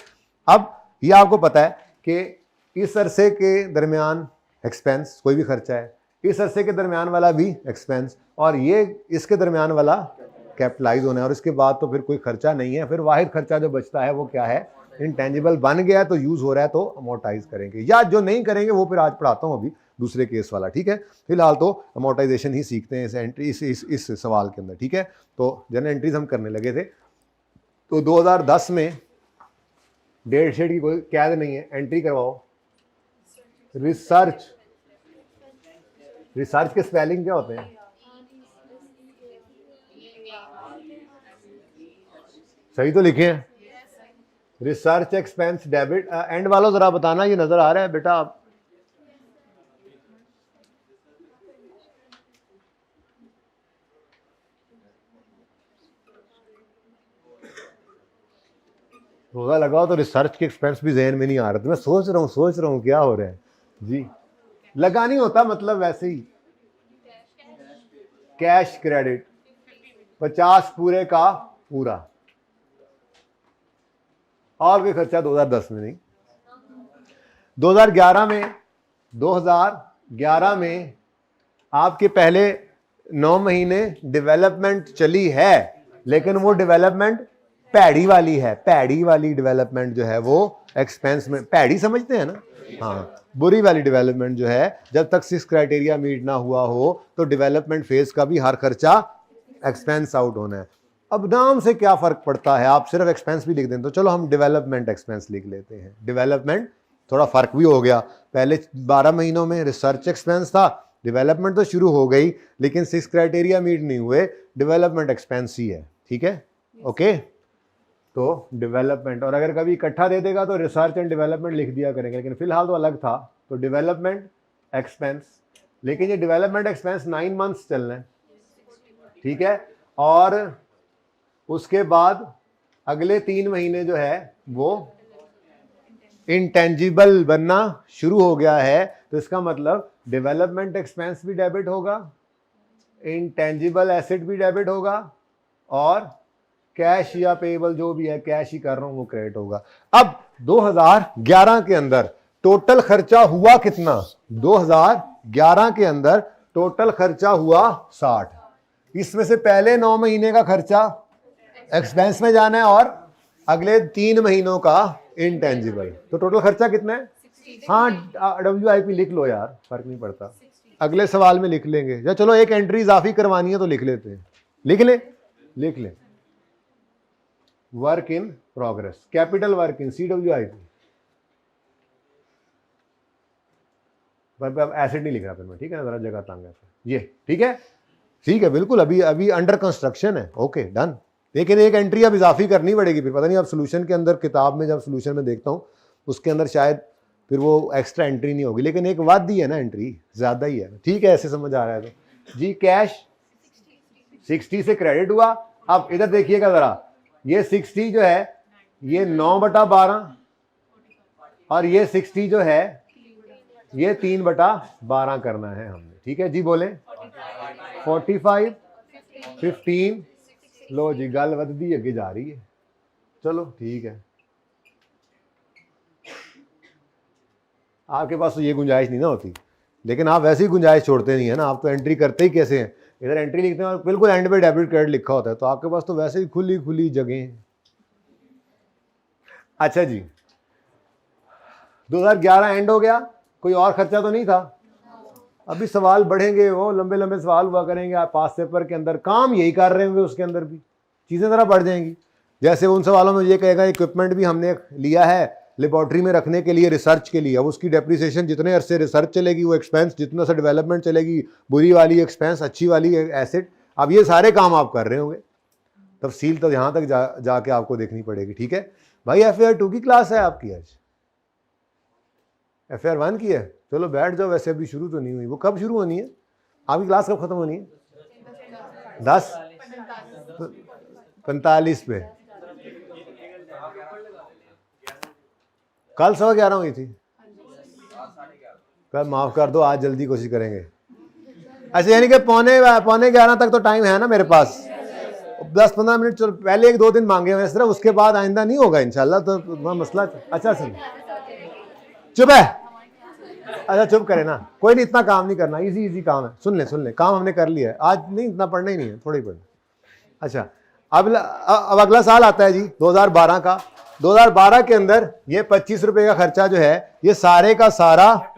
अब ये आपको पता है कि इस अरसे के दरमियान एक्सपेंस कोई भी खर्चा है, इस अरसे के दरमियान वाला भी एक्सपेंस, और ये इसके दरमियान वाला कैपिटलाइज होना है, और इसके बाद तो फिर कोई खर्चा नहीं है। फिर वाहिद खर्चा जो बचता है वो क्या है, इंटेंजिबल बन गया तो यूज हो रहा है तो अमोर्टाइज करेंगे, या जो नहीं करेंगे वो फिर आज पढ़ाता हूं अभी दूसरे केस वाला, ठीक है। फिलहाल तो अमोर्टाइजेशन ही सीखते हैं इस एंट्री इस सवाल के अंदर, ठीक है। तो जनरल एंट्रीज हम करने लगे थे, तो 2010 में डेट शीट की कोई कैद नहीं है, एंट्री करवाओ। रिसर्च, रिसर्च के स्पेलिंग क्या होते हैं? सही तो लिखे हैं, रिसर्च एक्सपेंस डेबिट। एंड वालों जरा बताना, ये नजर आ रहा है बेटा आप? रोजा लगाओ तो रिसर्च के एक्सपेंस भी जहन में नहीं आ रहा, तो मैं सोच रहा हूँ क्या हो रहा है जी। लगा नहीं होता, मतलब वैसे ही कैश क्रेडिट 50 पूरे का पूरा, और कोई खर्चा 2010 में नहीं। 2011 में आपके पहले 9 महीने डेवलपमेंट चली है, लेकिन वो डेवलपमेंट पैड़ी वाली है। पैड़ी वाली डेवलपमेंट जो है वो एक्सपेंस में, पैड़ी समझते हैं ना, हाँ, बुरी वाली डेवलपमेंट जो है, जब तक 6 क्राइटेरिया मीट ना हुआ हो तो डेवलपमेंट फेज का भी हर खर्चा एक्सपेंस आउट होना है। अब नाम से क्या फर्क पड़ता है, आप सिर्फ एक्सपेंस भी लिख दें तो चलो हम डेवलपमेंट एक्सपेंस लिख लेते हैं। डेवलपमेंट थोड़ा फर्क भी हो गया, पहले 12 महीनों में रिसर्च एक्सपेंस था, डेवलपमेंट तो शुरू हो गई लेकिन 6 क्राइटेरिया मीट नहीं हुए, डेवलपमेंट एक्सपेंस ही है, ठीक है, ओके। तो डेवलपमेंट, और अगर कभी इकट्ठा दे देगा तो रिसर्च एंड डेवलपमेंट लिख दिया करेंगे, लेकिन फिलहाल तो अलग था, तो डेवलपमेंट एक्सपेंस। लेकिन ये डेवलपमेंट एक्सपेंस 9 मंथ्स चलना है, ठीक है, और उसके बाद अगले 3 महीने जो है वो इंटेंजिबल बनना शुरू हो गया है, तो इसका मतलब डेवलपमेंट एक्सपेंस भी डेबिट होगा, इंटेंजिबल एसेट भी डेबिट होगा, और कैश या पेबल जो भी है, कैश ही कर रहा हूं, वो क्रेडिट होगा। अब 2011 के अंदर टोटल खर्चा हुआ कितना? 2011 के अंदर टोटल खर्चा हुआ 60। इसमें से पहले 9 महीने का खर्चा एक्सपेंस में जाना है और अगले 3 महीनों का इंटेंजिबल, तो टोटल खर्चा कितना है? हाँ, WIP लिख लो यार, फर्क नहीं पड़ता, अगले सवाल में लिख लेंगे, या चलो एक एंट्री इजाफी करवानी है तो लिख लेते हैं, लिख ले। Work in progress, capital work in CWIP, acid नहीं लिख रहा फिर मैं, ठीक है, जरा जगह तंग है ये, ठीक है, बिल्कुल अभी अंडर कंस्ट्रक्शन है, ओके डन। लेकिन एक एंट्री अब इजाफी करनी पड़ेगी, फिर पता नहीं अब सोल्यूशन के अंदर, किताब में जब सोल्यूशन में देखता हूँ उसके अंदर शायद फिर वो एक्स्ट्रा एंट्री नहीं होगी, लेकिन एक वाद ही है ना, एंट्री ज्यादा ही है, ठीक है, ऐसे समझ आ रहा है तो जी। कैश 60 से क्रेडिट हुआ। अब इधर देखिएगा जरा, ये 60 जो है ये 9/12, और ये 60 जो है ये 3/12 करना है हमने, ठीक है जी, बोले 45 15, लो जी गल वधदी अगे जा रही है, चलो ठीक है। आपके पास तो ये गुंजाइश नहीं ना होती, लेकिन आप वैसे ही गुंजाइश छोड़ते नहीं है ना, आप तो एंट्री करते ही कैसे हैं, इधर एंट्री लिखते हैं और बिल्कुल एंड पे डेबिट क्रेडिट लिखा होता है, तो आपके पास तो वैसे ही खुली जगह है। अच्छा जी, 2011 एंड हो गया, कोई और खर्चा तो नहीं था। अभी सवाल बढ़ेंगे, वो लंबे सवाल हुआ करेंगे, आप पास पेपर के अंदर काम यही कर रहे होंगे, उसके अंदर भी चीज़ें ज़रा बढ़ जाएंगी। जैसे उन सवालों में ये कहेगा इक्विपमेंट भी हमने लिया है लेबॉर्ट्री में रखने के लिए, रिसर्च के लिए, अब उसकी डेप्रिसिएशन जितने अरसे रिसर्च चलेगी वो एक्सपेंस, जितना सा डेवलपमेंट चलेगी बुरी वाली एक्सपेंस, अच्छी वाली एसेट। अब ये सारे काम आप कर रहे होंगे, तफसील तो यहाँ तक जाके आपको देखनी पड़ेगी, ठीक है भाई। FAR 2 की क्लास है आपकी, आज FAR 1 की है, चलो बैठ जाओ, वैसे अभी शुरू तो नहीं हुई, वो कब शुरू होनी है आपकी क्लास, कब खत्म होनी है? 10, 45 पे कल 11:15 हुई थी। कल माफ कर दो, आज जल्दी कोशिश करेंगे। अच्छा, यानी कि पौने 11 तक तो टाइम है ना मेरे पास। 10-15 मिनट चलो, पहले 1-2 दिन मांगे हुए सिर्फ, उसके बाद आइंदा नहीं होगा इंशाल्लाह। तो मसला अच्छा सुन, चुप है। अच्छा चुप करे ना, कोई नहीं, इतना काम नहीं करना, इजी काम है। सुन ले, काम हमने कर लिया है आज, नहीं इतना पढ़ना ही नहीं है, थोड़ा ही पढ़ना। अच्छा, अब अगला साल आता है जी 2012 का। 2012 के अंदर ये 25 रुपए का खर्चा जो है ये सारे का सारा।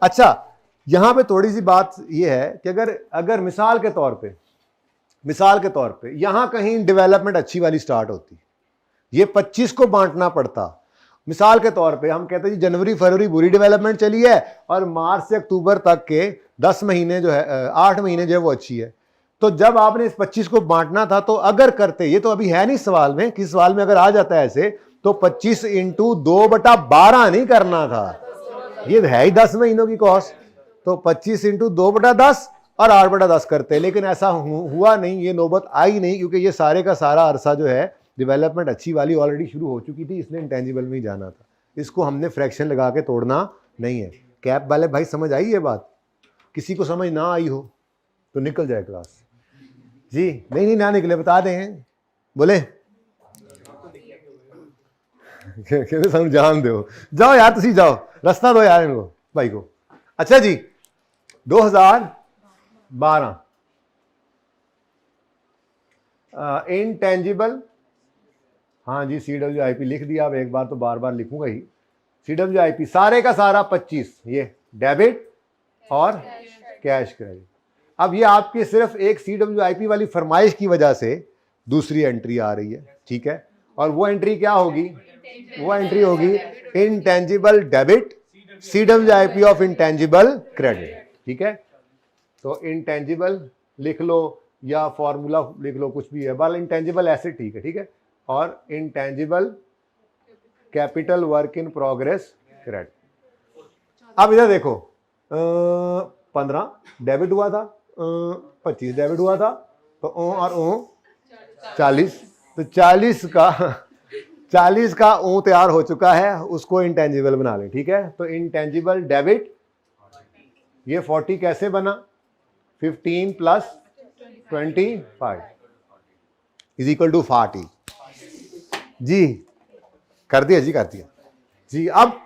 अच्छा, यहां पे थोड़ी सी बात ये है कि अगर मिसाल के तौर पे यहां कहीं डेवलपमेंट अच्छी वाली स्टार्ट होती, ये 25 को बांटना पड़ता। मिसाल के तौर पे हम कहते हैं जी जनवरी फरवरी बुरी डेवलपमेंट चली है और मार्च से अक्टूबर तक के 10 महीने जो है 8 महीने जो है वो अच्छी है। तो जब आपने इस 25 को बांटना था तो अगर करते, ये तो अभी है नहीं सवाल में, किस सवाल में अगर आ जाता है ऐसे, तो 25 इंटू 2/12 नहीं करना था, ये है ही 10 महीनों की कॉस्ट। तो 25 इंटू 2/10 और 8/10 करते, लेकिन ऐसा हुआ नहीं, ये नौबत आई नहीं, क्योंकि ये सारे का सारा अरसा जो है डेवलपमेंट अच्छी वाली ऑलरेडी शुरू हो चुकी थी, इसलिए इंटेंजिबल में ही जाना था। इसको हमने फ्रैक्शन लगा के तोड़ना नहीं है। कैप वाले भाई समझ आई ये बात? किसी को समझ ना आई हो तो निकल जाए क्लास जी। नहीं ना निकले बता दें, बोले कहते समझ जान दो, जाओ यार तुसी जाओ, रास्ता दो यार इनको भाई को। अच्छा जी, 2012 इंटेंजिबल, हाँ जी CWIP लिख दिया, अब एक बार तो बार बार लिखूंगा ही। CWIP सारे का सारा 25, ये डेबिट और कैश क्रेडिट। अब ये आपकी सिर्फ एक CWIP वाली फरमाइश की वजह से दूसरी एंट्री आ रही है, ठीक है। और वो एंट्री क्या होगी? वो एंट्री होगी intangible debit CWIP of intangible credit, ठीक है। तो इंटेंजिबल लिख लो या फॉर्मूला लिख लो, कुछ भी है, बल इंटेंजिबल एसेट, ठीक है, ठीक है। और intangible capital work in progress credit. अब इधर देखो, 15 डेबिट हुआ था, 25 डेबिट हुआ था, तो ओ और ओ 40, तो 40 का ओ तैयार हो चुका है, उसको इंटेंजिबल बना लें, ठीक है। तो इंटेंजिबल डेबिट, ये 40 कैसे बना? 15 + 25 इज इक्वल टू 40 जी। कर दिया जी। अब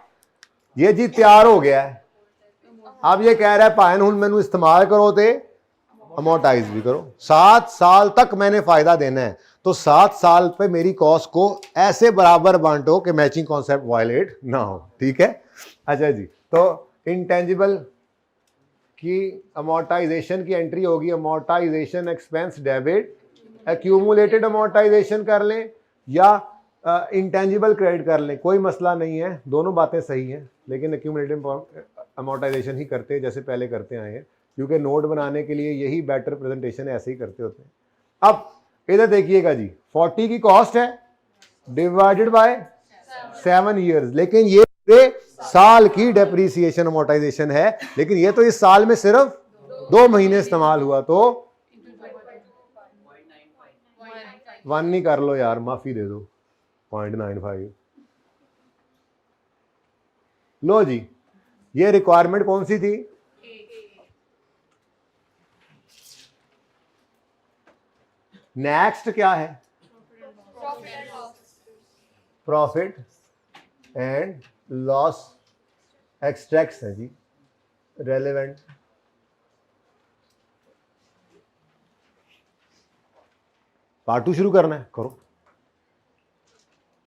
ये जी तैयार हो गया है। अब ये कह रहा है भाई हुण मैनू इस्तेमाल करो ते अमोटाइज भी करो। 7 साल तक मैंने फायदा देना है, तो 7 साल पे मेरी कॉस्ट को ऐसे बराबर बांटो कि मैचिंग कॉन्सेप्ट वायलेट ना हो, ठीक है। अच्छा जी, तो इंटेंजिबल की अमोर्टाइजेशन की एंट्री होगी amortisation expense debit, accumulated amortisation कर लें या इंटेंजिबल क्रेडिट कर लें, कोई मसला नहीं है, दोनों बातें सही हैं, लेकिन एक्यूमुलेटेड अमोर्टाइजेशन ही करते हैं जैसे पहले करते आए हैं, क्योंकि नोट बनाने के लिए यही बेटर प्रेजेंटेशन ऐसे ही करते होते हैं। अब इधर देखिएगा जी, 40 की कॉस्ट है डिवाइडेड बाय 7 ईयर्स, लेकिन ये साल की डेप्रीसिएशन अमोर्टाइजेशन है, लेकिन ये तो इस साल में सिर्फ 2 महीने इस्तेमाल हुआ, तो 1 नहीं कर लो यार, माफी दे दो, 0.95। लो जी, ये रिक्वायरमेंट कौन सी थी? नेक्स्ट क्या है? प्रॉफिट एंड लॉस एक्सट्रैक्ट्स है जी, रेलेवेंट। पार्ट 2 शुरू करना है, करो।